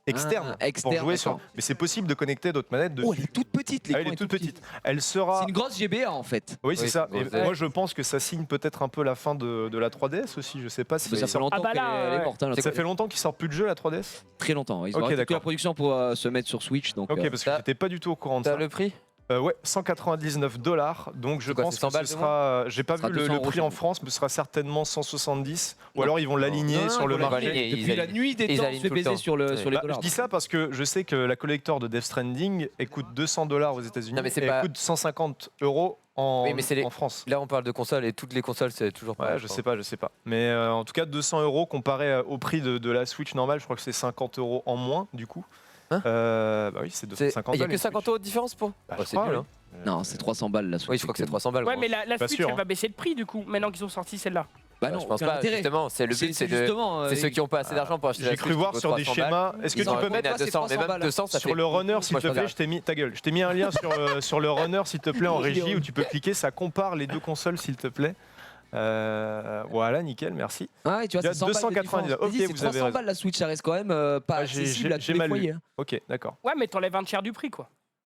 externes pour externe, jouer sur. d'accord. Mais c'est possible de connecter d'autres manettes dessus. Oh, elle est toute petite, Ah, l'écran elle est est toute tout petit. petite. Elle sera. C'est une grosse GBA en fait. Oui, c'est Oui, ça. c'est Et vrai. moi, je pense que ça signe peut-être un peu la fin de la 3DS aussi. Je sais pas si Ça fait longtemps Ah bah là, qu'elle est ouais. morte. Hein, la ça fait longtemps qu'ils sortent plus de jeux la 3DS. très longtemps. Ils ont Ok, arrêté toute d'accord. la production pour se mettre sur Switch. Donc, Ok, parce que ça- j'étais pas du tout au courant de T'as ça. le prix? Ouais, 199 $. Donc je C'est quoi, pense c'est 100 que ce balles de sera. J'ai pas Ce sera vu le 200 prix €, en France, mais ce sera certainement 170. Ou Non. alors ils vont l'aligner sur le ils vont marché. l'aligner. Depuis la nuit des ils temps, on alignent se fait tout le baiser temps. sur les Ouais. dollars. Je dis ça parce que je sais que la collector de Death Stranding elle coûte 200 $ aux États-Unis Non, mais c'est et pas- elle coûte 150 € en, Oui, mais c'est les- en France. Là, on parle de consoles et toutes les consoles, c'est toujours pas. Ouais, je sais pas. Mais en tout cas, 200 € comparé au prix de la Switch normale, je crois que c'est 50 € en moins du coup. Hein Bah oui, c'est Il 250 n'y a balles, que une 50 € de différence pour Bah, Oh, je c'est crois, nul, oui. hein. Non, c'est 300 balles la Switch. Oui, je crois que c'est 300 balles. Ouais, gros. mais la Pas Switch, sûr, elle hein. va baisser de prix du coup, maintenant qu'ils ont sorti celle-là. Bah non, je pense aucun pas. intérêt. Justement, c'est le but, c'est de. justement. C'est ceux qui n'ont pas assez d'argent pour acheter la J'ai cru Switch voir qui sur vaut des 300 balles. schémas. Est-ce que Ils tu ont peux un mettre prix à 200, mais 300 même 200, ça sur fait. le runner, s'il Moi, te je plaît, préfère. je t'ai mis ta gueule. Je t'ai mis un lien sur le runner, s'il te plaît, en régie, où tu peux cliquer. Ça compare les deux consoles, s'il te plaît. Voilà, nickel, merci. Ah, et tu vois, Il y a c'est 100 balles de 299. différence. Ok, Vas-y, c'est vous avez 300 raison. balles la Switch, ça reste quand même pas Ah, j'ai- accessible à j'ai tous les mal lu. foyers. hein. Ok, d'accord. Ouais, mais t'enlèves un tiers du prix quoi.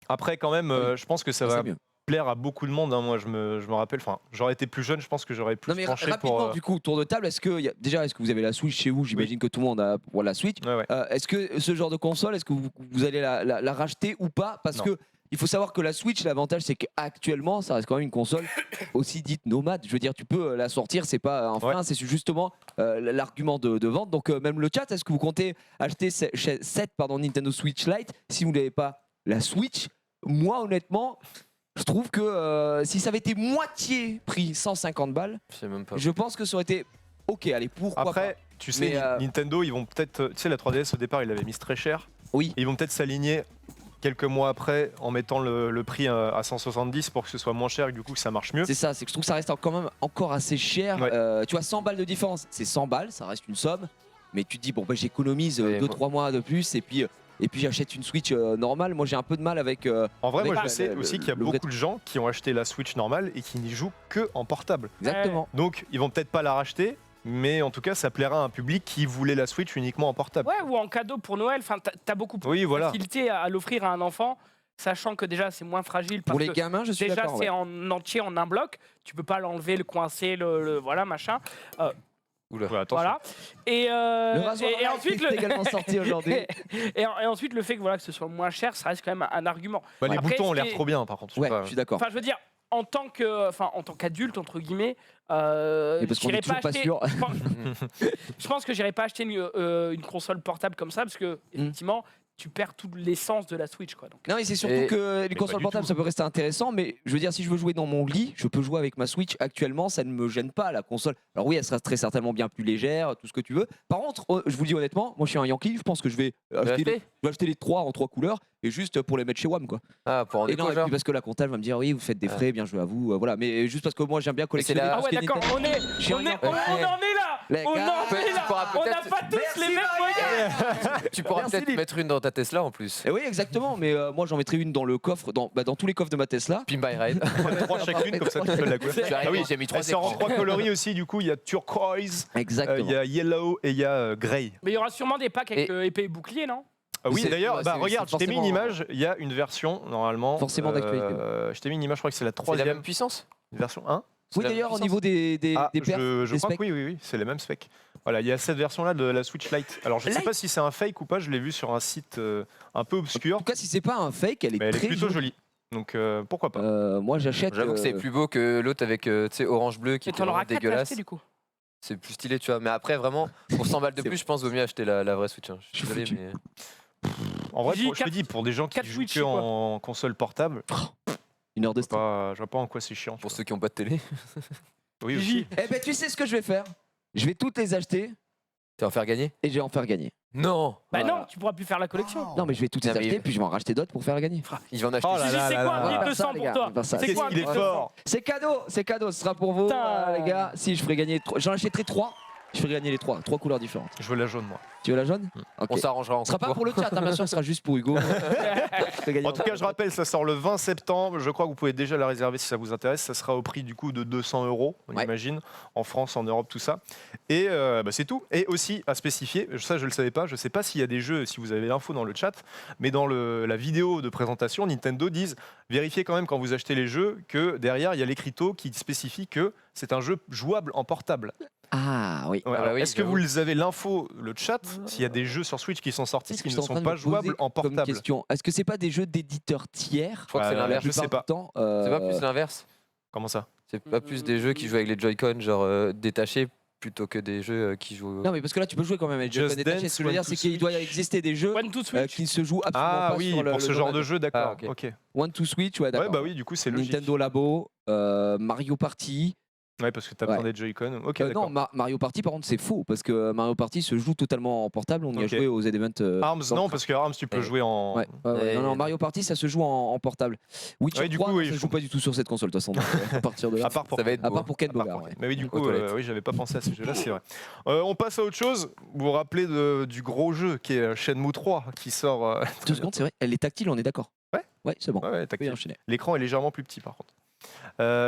Après, quand même, Oui. je pense que ça C'est va mieux. plaire à beaucoup de monde. Hein. Moi, je me rappelle, enfin, j'aurais été plus jeune, je pense que j'aurais plus Non mais penché rapidement pour. du coup tour de table, est-ce que déjà est-ce que vous avez la Switch chez vous? J'imagine que tout le monde a pour la Switch. Ouais. Est-ce que ce genre de console, est-ce que vous allez la racheter ou pas? Parce Non. que il faut savoir que la Switch, l'avantage c'est qu'actuellement ça reste quand même une console aussi dite nomade. Je veux dire, tu peux la sortir, c'est pas un frein, c'est justement l'argument de vente. Donc même le chat, est-ce que vous comptez acheter cette Nintendo Switch Lite si vous n'avez pas la Switch? Moi honnêtement, je trouve que si ça avait été moitié prix, 150 balles, Je sais même pas. je pense que ça aurait été ok. Allez, pourquoi Après, tu sais, Mais, Nintendo, ils vont peut-être. Tu sais, la 3DS au départ, ils l'avaient mise très cher. Oui. Et ils vont peut-être s'aligner quelques mois après en mettant le prix à 170 pour que ce soit moins cher et que du coup que ça marche mieux. C'est ça, c'est que je trouve que ça reste quand même encore assez cher. Ouais. Tu vois, 100 balles de différence, c'est 100 balles, ça reste une somme. Mais tu te dis, bon, bah, j'économise Ouais, 2-3 mois de plus et puis j'achète une Switch normale. Moi, j'ai un peu de mal avec. En vrai, avec moi je le- sais le- aussi qu'il y a le vrai beaucoup de gens qui ont acheté la Switch normale et qui n'y jouent que en portable. Exactement. Donc ils vont peut-être pas la racheter, mais en tout cas ça plaira à un public qui voulait la Switch uniquement en portable. Ouais, ou en cadeau pour Noël. Enfin, t'as beaucoup plus Oui, de voilà. facilité à l'offrir à un enfant, sachant que déjà c'est moins fragile. Parce Pour les que gamins, je suis déjà d'accord. c'est ouais. en entier, en un bloc. Tu peux pas l'enlever, le coincer, voilà, machin. Ouais, attention. Voilà. Et, Le rasoir et ensuite est également sorti aujourd'hui. et ensuite le fait que voilà que ce soit moins cher, ça reste quand même un argument. Bah, les Après, boutons ont ce l'air qui est- trop bien par contre. je sais Ouais, pas. je suis d'accord. Enfin, je veux dire, en tant qu'adulte entre guillemets, Et parce qu'on j'irais est toujours pas acheter- sûr. je pense que j'irais pas acheter une console portable comme ça parce que effectivement, tu perds toute l'essence de la Switch quoi. Donc. Non, mais c'est surtout Et- que les pas consoles du portables, tout. ça peut rester intéressant, mais je veux dire, si je veux jouer dans mon lit, je peux jouer avec ma Switch actuellement, ça ne me gêne pas la console. Alors oui, elle sera très certainement bien plus légère, tout ce que tu veux. Par contre, je vous le dis honnêtement, moi je suis un Yankee, je pense que je vais acheter les 3 en 3 couleurs et juste pour les mettre chez WAM quoi. Ah, pour en Et non, déco, et genre. puis parce que la comptable va me dire oui, vous faites des frais, bien joué à vous, voilà. Mais juste parce que moi j'aime bien collectionner. la- Ah tout ouais ce qui est d'accord, Nintendo. on J'ai en rien est là. Les On en gars, est là. pourras On n'a peut-être- pas tous les mêmes moyens. Tu pourras Merci, peut-être Lily. mettre une dans ta Tesla en plus. Et oui, exactement. Mais moi j'en mettrai une dans le coffre, dans tous les coffres de ma Tesla. Pin by Ride. 3 chacune comme ça tu fais de la couleur. Je suis arrivé, Ah oui, j'ai mis 3 elle sort en 3 coloris aussi, du coup il y a turquoise, Exactement. il y a yellow et il y a grey. Mais il y aura sûrement des packs avec épée et bouclier, non? Ah oui, C'est- d'ailleurs, ouais, bah, c'est regarde, je t'ai mis une forcément- image, il y a une version normalement. Forcément d'actualité. Je t'ai mis une image, je crois que c'est la C'est la troisième. même puissance Une version 1. Oui, la d'ailleurs, au puissance. niveau des Ah, perfs, je des crois specs. que oui, c'est les mêmes specs. Voilà, il y a cette version-là de la Switch Lite. Alors, je ne sais pas si c'est un fake ou pas, je l'ai vu sur un site un peu En obscur, tout cas, si c'est pas un fake, elle est mais elle est très plutôt jolie. Donc, pourquoi pas. Moi, j'achète. J'avoue que c'est plus beau que l'autre avec tu sais, orange-bleu qui Et était t'en auras vraiment 4 à dégueulasse. acheter du coup. C'est plus stylé, tu vois. Mais après, vraiment, pour 100 balles de C'est plus, je pense vaut mieux acheter la vraie Switch. Hein. Je suis Je suis désolé, foutu. mais. En vrai, J'ai je te dis, pour des gens qui quatre jouent Switch, que quoi. en console portable, 1 heure de je stream. vois pas en quoi c'est chiant. Pour ceux qui n'ont pas de télé, Oui, aussi. Gigi. Eh ben, tu sais ce que je vais faire. Je vais toutes les acheter tu vas en faire gagner. et je vais en faire gagner. Non Bah Voilà. non, tu pourras plus faire la collection. Non, mais je vais toutes les Non, mais- acheter, puis je vais en racheter d'autres pour faire gagner. Il va en acheter. Oh là Gigi, là c'est là quoi là. un On va billet de faire ça, 200 les pour gars, toi on va faire ça. C'est Qu'est-ce quoi un qu'il billet est de 200? fort. C'est cadeau, ce sera pour vous, Putain. les gars. Si je ferai gagner, j'en achèterai 3. Je ferai gagner les 3 couleurs différentes. Je veux la jaune, moi. Tu veux la jaune? Ok. On s'arrangera en Ce sera pas pour le chat, hein, bien sûr, ce sera juste pour Hugo. Je ferai gagner En tout cas, je rappelle, ça sort le 20 septembre. Je crois que vous pouvez déjà la réserver si ça vous intéresse. Ça sera au prix du coup de 200 €, on Ouais. imagine, en France, en Europe, tout ça. Et c'est tout. Et aussi à spécifier, ça je le savais pas, je sais pas s'il y a des jeux, si vous avez l'info dans le chat, mais dans la vidéo de présentation, Nintendo disent vérifiez quand même quand vous achetez les jeux que derrière il y a l'écriteau qui spécifie que c'est un jeu jouable en portable. Ah oui. Ouais, bah alors, oui, est-ce que j'avoue. vous avez l'info, le chat, s'il y a des jeux sur Switch qui sont sortis C'est ce que qui je ne suis en sont train de pas me poser jouables en comme portable? question. Est-ce que c'est pas des jeux d'éditeurs tiers? Je crois que c'est Euh, l'inverse. je sais plupart pas. du temps, C'est pas plus l'inverse. Comment ça? C'est pas plus des jeux qui jouent avec les Joy-Con, genre détachés, plutôt que des jeux qui jouent. Non, mais parce que là, tu peux jouer quand même avec Just Joy-Con détachés. Dance, Ce que je veux One dire, to c'est qu'il doit Switch. exister des jeux One to Switch. qui ne se jouent absolument Ah pas oui, sur le pour ce genre de domaine. jeu, d'accord. Ah, ok. Ok. One to Switch, ouais, Ouais, d'accord. bah oui, du coup, c'est logique. Nintendo Labo, Mario Party. Ouais, parce que t'as Ouais. besoin des Joy-Con. Ok, Non, d'accord. Mario Party, par contre, c'est faux parce que Mario Party se joue totalement en portable. On y a Ok. joué aux events. Arms, non, parce que Arms, tu peux Ouais. jouer en. Ouais, ouais, ouais. Et- Non, Mario Party, ça se joue en portable. Witcher Ouais, du 3, coup, non, oui, ça je se joue pas du tout sur cette console, de toute façon. Donc, à partir de là. À part pour. Ça va être À beau. part pour Ken à part Bogard. pour- ouais. Mais oui, du Aux coup, toilettes. oui, j'avais pas pensé à ce jeu-là, c'est vrai. On passe à autre chose. Vous vous rappelez du gros jeu qui est Shenmue 3 qui sort. 2 secondes, c'est vrai. Elle est tactile, on est d'accord. Ouais. Ouais, c'est bon. Ouais, ouais, Oui, tactile. enchaîner. L'écran est légèrement plus petit par contre.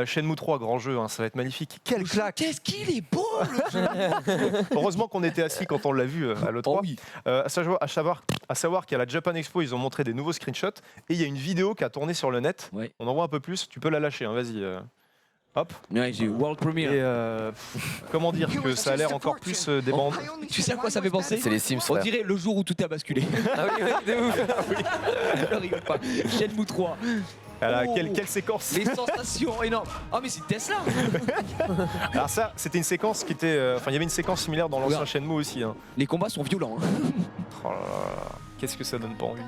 Shenmue 3, grand jeu, hein, ça va être magnifique. Quelle claque! Qu'est-ce qu'il est beau, le jeu. Heureusement qu'on était assis quand on l'a vu à l'E3. Oh oui. À savoir qu'à la Japan Expo, ils ont montré des nouveaux screenshots et il y a une vidéo qui a tourné sur le net. Ouais. On en voit un peu plus, tu peux la lâcher, hein, vas-y. Hop. Ouais, j'ai eu World Et Premiere. comment dire que ça a l'air encore plus débandé. Tu sais à quoi ça fait penser? C'est les Sims, On frère. dirait le jour où tout a basculé. Ah oui, ouais, de ouf. Ne rigole pas. Shenmue 3. Alors, Oh. quelle séquence! Les sensations énormes. Oh, mais c'est Tesla. Alors ça, c'était une séquence qui était... Enfin, il y avait une séquence similaire dans l'ancien Regarde. Shenmue aussi. Hein. Les combats sont violents. Hein. Oh là là, qu'est-ce que ça donne pas envie.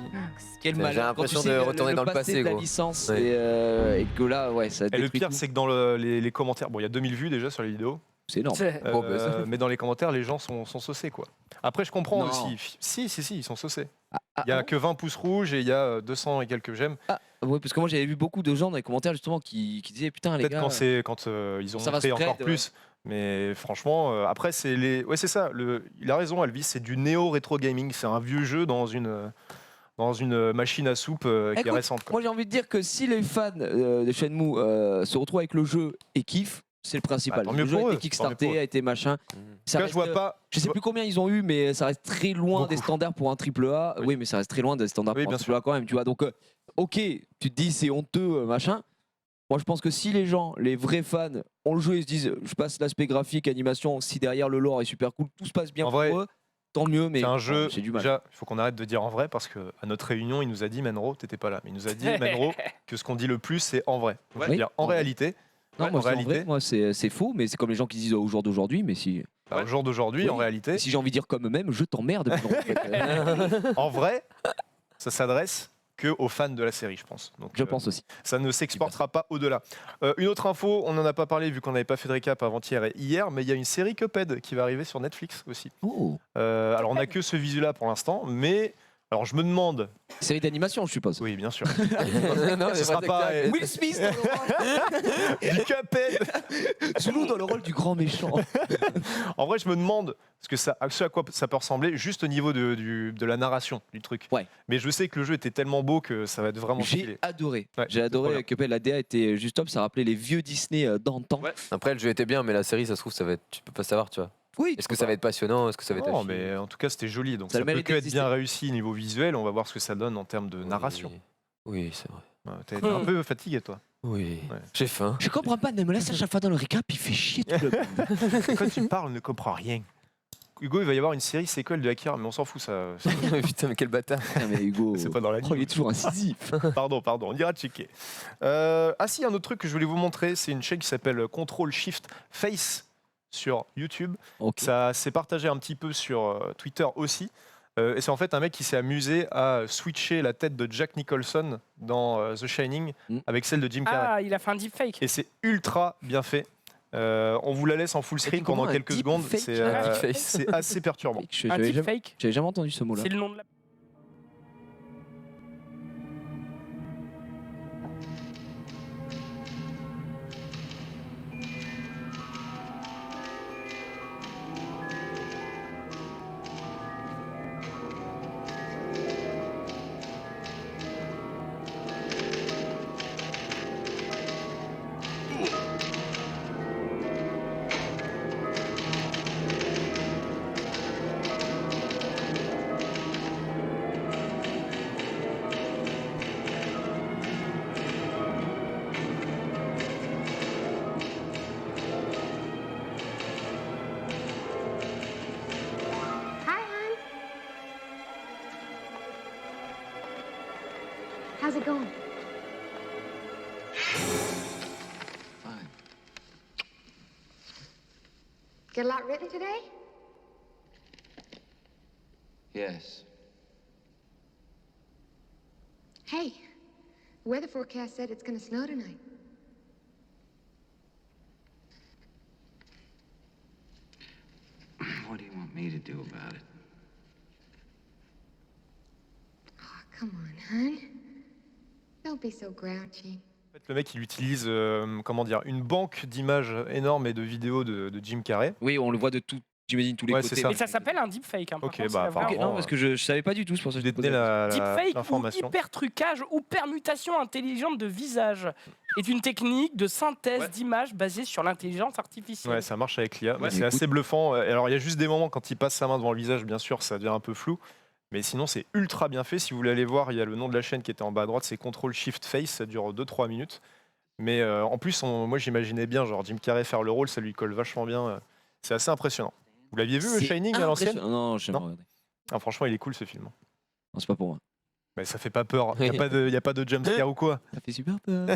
Quel J'ai malheur. l'impression Quand tu de sais retourner dans le passé passé, de la gros. licence Ouais. et que là, ouais, ça Et le détruit pire, tout. c'est que dans les commentaires... Bon, il y a 2000 vues déjà sur les vidéos. C'est énorme. C'est- Bon, bah, ça- Mais dans les commentaires, les gens sont saucés, quoi. Après, je comprends Non. aussi. Si, ils sont saucés. Ah, Il y a ah, que 20 pouces rouges et il y a 200 et quelques j'aime. ouais, parce que moi j'avais vu beaucoup de gens dans les commentaires justement qui disaient putain les Peut-être gars. quand ils ont ça va montré spread, encore plus. Mais franchement, après, c'est les. Ouais, c'est ça. Il a raison, Elvis. C'est du néo-rétro gaming. C'est un vieux jeu dans une machine à soupe qui est Écoute, récente, quoi. Moi j'ai envie de dire que si les fans de Shenmue se retrouvent avec le jeu et kiffent, c'est le principal. Bah, tant mieux le jeu pour a eux, été tant mieux pour kickstarté, eux. a été machin. Mm. En tout Ça cas, reste, je vois pas. je sais plus combien ils ont eu, mais ça reste très loin des Beaucoup. standards pour un triple A. Oui. Oui, mais ça reste très loin des standards Oui, pour un bien triple A quand même, tu vois. Donc, ok, tu te dis c'est honteux, machin. Moi, je pense que si les gens, les vrais fans, ont le jeu et se disent, je passe l'aspect graphique, animation, si derrière le lore est super cool, tout se passe bien En pour vrai, eux, tant mieux. Mais C'est un jeu. j'ai du mal. Déjà, il faut qu'on arrête de dire en vrai parce que à notre réunion, il nous a dit Menro, t'étais pas là, mais il nous a dit Menro que ce qu'on dit le plus, c'est en vrai. Donc, je veux Oui. dire, en Ouais. réalité, Non, ouais, moi, en c'est en vrai, réalité, moi c'est faux, mais c'est comme les gens qui disent au jour d'aujourd'hui, mais si, au jour d'aujourd'hui, Oui. en réalité, si j'ai envie de dire comme eux-mêmes, je t'emmerde. en fait. en vrai, ça s'adresse que aux fans de la série, je pense. Donc, Je pense aussi. ça ne s'exportera pas au-delà. Une autre info, on n'en a pas parlé vu qu'on n'avait pas fait de récap avant-hier et hier, mais il y a une série Cuphead qui va arriver sur Netflix aussi. Oh. Alors on n'a que ce visu-là pour l'instant, mais alors je me demande, Série d'animation, je suppose. oui bien sûr, Non, mais ce sera vrai, pas tac, tac. Will Smith dans le du Cuphead. rôle, Zulu dans le rôle du grand méchant. En vrai, je me demande ce à quoi ça peut ressembler, juste au niveau de la narration du truc. Ouais. Mais je sais que le jeu était tellement beau que ça va être vraiment J'ai stylé. adoré. Ouais, J'ai c'est trop adoré bien. Cuphead. La DA était juste top. Ça rappelait les vieux Disney d'antan. Ouais. Après, le jeu était bien, mais la série, ça se trouve, ça va être. Tu peux pas savoir, tu vois. Oui. Est-ce que ça va être passionnant? Est-ce que ça va être à Non, chier mais en tout cas, c'était joli. Donc Ça a ça, le peut mérite que être d'exister. bien réussi niveau visuel. On va voir ce que ça donne en termes de narration. Oui, c'est vrai. Ouais, T'es un peu fatigué, toi. Oui, Ouais. j'ai faim. Je comprends pas, ne me laisse à chaque fois dans le récap, il fait chier tout le monde. Quand tu parles, on ne comprend rien. Hugo, il va y avoir une série sequel de Akira, mais on s'en fout, ça. Putain, mais quel bâtard. Putain, mais Hugo, C'est pas dans la oh, il est toujours incisif. Pardon, on ira checker. Ah si, un autre truc que je voulais vous montrer, c'est une chaîne qui s'appelle Control Shift Face sur YouTube. Ok. Ça s'est partagé un petit peu sur Twitter aussi. Et c'est en fait un mec qui s'est amusé à switcher la tête de Jack Nicholson dans The Shining avec celle de Jim Carrey. Ah, il a fait un deepfake. Et c'est ultra bien fait. On vous la laisse en full screen pendant comment, un quelques secondes. deepfake C'est assez perturbant. Un J'avais jamais, deepfake, j'avais jamais entendu ce mot-là. c'est le nom de la. Hi, hon. How's it going? Fine. Get a lot written today? Yes. Hey, the weather forecast said it's gonna snow tonight. What do you want me to do about it? Oh, come on, hon. Don't be so grouchy. En fait, le mec, il utilise comment dire, une banque d'images énorme et de vidéos de Jim Carrey. Oui, on le voit de tout, j'imagine, tous les Ouais, côtés. c'est ça. Mais ça s'appelle un deepfake. Hein, par Ok, contre, bah, c'est la vraie- Ok, apparemment, non, parce que je savais pas du tout, c'est pour ça que Je je te posais détenais Deepfake ou l'information. hyper trucage ou permutation intelligente de visage est une technique de synthèse d'images basée sur l'intelligence artificielle. Ouais, ça marche avec l'IA. Ouais, c'est écoute. assez bluffant. Alors, il y a juste des moments quand il passe sa main devant le visage, bien sûr, ça devient un peu flou. Mais sinon, c'est ultra bien fait. Si vous voulez aller voir, il y a le nom de la chaîne qui était en bas à droite, c'est Control Shift Face. Ça dure 2-3 minutes. Mais en plus, moi, j'imaginais bien, genre Jim Carrey faire le rôle, ça lui colle vachement bien. C'est assez impressionnant. Vous l'aviez vu, le C'est Shining, à l'ancienne? Non, je sais pas. Non. regarder. Ah, franchement, il est cool ce film. Non, c'est pas pour moi. Mais ça fait pas peur. Il n'y a pas de jumpscare ou quoi. Ça fait super peur.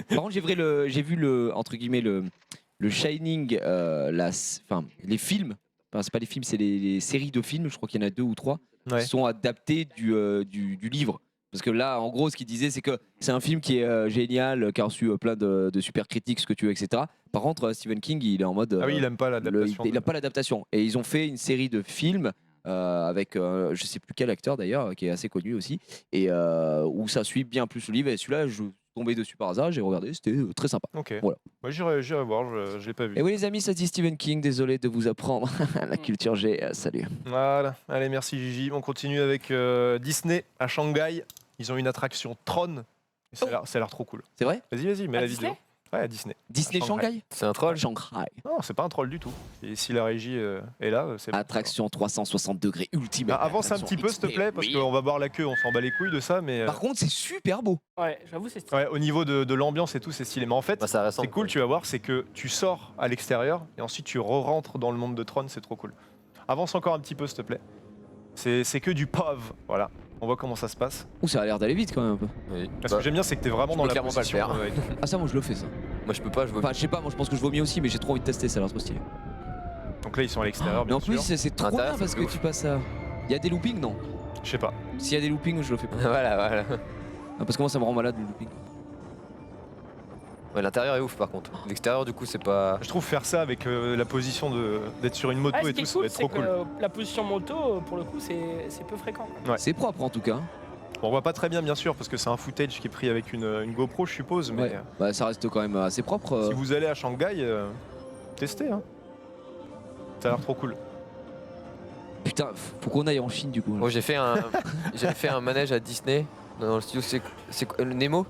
Par contre, j'ai vu le entre guillemets le Shining, enfin les films. Enfin, c'est pas les films, c'est les séries de films. Je crois qu'il y en a 2 ou 3 Ouais. qui sont adaptés du livre. Parce que là, en gros, ce qu'il disait, c'est que c'est un film qui est génial, qui a reçu plein de super critiques, ce que tu veux, etc. Par contre, Stephen King, il est en mode. Ah oui, il aime pas l'adaptation. Il n'a pas l'adaptation. Et ils ont fait une série de films avec je sais plus quel acteur d'ailleurs, qui est assez connu aussi, et où ça suit bien plus le livre. Et celui-là, je suis tombé dessus par hasard, j'ai regardé, c'était très sympa. Ok. Voilà. Moi, j'irai voir, je l'ai pas vu. Et oui, les amis, ça dit Stephen King, désolé de vous apprendre la culture G. Salut. Voilà. Allez, merci Gigi. On continue avec Disney à Shanghai. Ils ont une attraction Tron. Et ça a l'air trop cool. C'est vrai? Vas-y, mets À la Disney vidéo. Ouais, à Disney. Disney À Shanghai. Shanghai? C'est un troll. Shanghai. Non, c'est pas un troll du tout. Et si la régie est là, c'est bon. Attraction 360 degrés ultime. Ah, avance un petit peu, s'il te plaît, parce qu'on va boire la queue, on s'en bat les couilles de ça, mais Par contre, c'est super beau. Ouais, j'avoue, c'est stylé. ouais, au niveau de l'ambiance et tout, c'est stylé. Mais en fait, Bah, ça ressemble. c'est cool, tu vas voir, c'est que tu sors à l'extérieur et ensuite tu re-rentres dans le monde de Tron, c'est trop cool. Avance encore un petit peu, s'il te plaît. C'est que du POV, voilà. On voit comment ça se passe. Ouh, ça a l'air d'aller vite quand même un peu. Oui. Ce Bah, que j'aime bien, c'est que t'es vraiment je dans peux la clairement pas le position. faire. et tout. Ah, ça, moi, je le fais ça. moi je peux pas, je veux Enfin, je sais pas, moi, je pense que je vomis aussi, mais j'ai trop envie de tester, ça a l'air trop stylé. Donc là, ils sont à l'extérieur, Mais en bien plus, sûr. c'est trop L'intérieur, bien c'est parce que ouf. tu passes à. Il y a des loopings, non? Je sais pas. S'il y a des loopings, je le fais pas. voilà. Ah, parce que moi, ça me rend malade le looping. Ouais, l'intérieur est ouf par contre. L'extérieur du coup c'est pas. Je trouve faire ça avec la position d'être sur une moto Ah, ce et qui tout, est ça va cool, être c'est trop que cool. la position moto, pour le coup, c'est peu fréquent. Ouais. C'est propre en tout cas. Bon, on voit pas très bien, bien sûr, parce que c'est un footage qui est pris avec une GoPro, je suppose. Mais Ouais. Bah, ça reste quand même assez propre. si vous allez à Shanghai, testez. Hein. Ça a l'air trop cool. Putain, faut qu'on aille en Chine du coup. là. Moi j'ai fait un manège à Disney dans le studio. C'est quoi, le Nemo.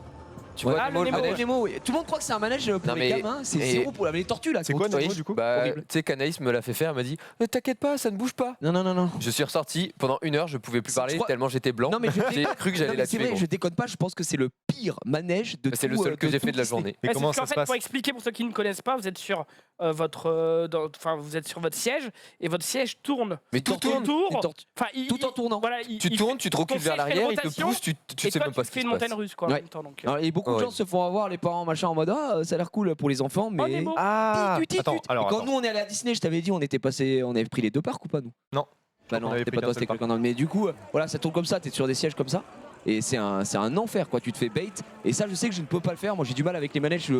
Tu vois Ah, Nemo, le le Nemo, manège Nemo, oui. Tout le monde croit que c'est un manège pour Non, les mais- gamins. C'est mais- zéro pour les tortues là. C'est quoi trop Nemo riche. du coup Bah, Horrible. tu sais qu'Anaïs me l'a fait faire, elle m'a dit t'inquiète pas, ça ne bouge pas. Non. Je suis ressorti pendant 1 heure, je pouvais plus C'est- parler je crois- tellement j'étais blanc. Non, mais je J'ai cru que Non, j'allais mais la c'est tuer. vrai, gros. je déconne pas, je pense que c'est le pire manège de C'est le tout, seul que j'ai tout fait de la Disney. journée. Et Ouais, comment c'est parce ça qu'en se fait, pour passe expliquer pour ceux qui ne connaissent pas, vous êtes sur vous êtes sur votre siège et votre siège tourne. Mais tout Tortue, tourne. Autour. une tortue. Enfin, Tout en tournant. Voilà, Tu tournes, tu te recules ton vers siège fait une l'arrière, il te rotation, pousse, tu et sais toi, même pas tu ce fais qui une se montagne passe. russe quoi. Ouais. En même temps, donc, Alors, et beaucoup de Ouais. gens se font avoir, les parents, machin, en mode ah, ça a l'air cool pour les enfants, mais. Nemo. Ah Attends, Et alors quand attends. nous on est allé à Disney, je t'avais dit, on avait pris les 2 parcs ou pas nous Non. Bah On non, avait c'était pris pas qu'un toi, seul c'était parc. quelqu'un d'autre. Mais du coup, voilà, ça tourne comme ça, t'es sur des sièges comme ça. Et c'est un enfer quoi, tu te fais bait. Et ça, je sais que je ne peux pas le faire. Moi, j'ai du mal avec les manèges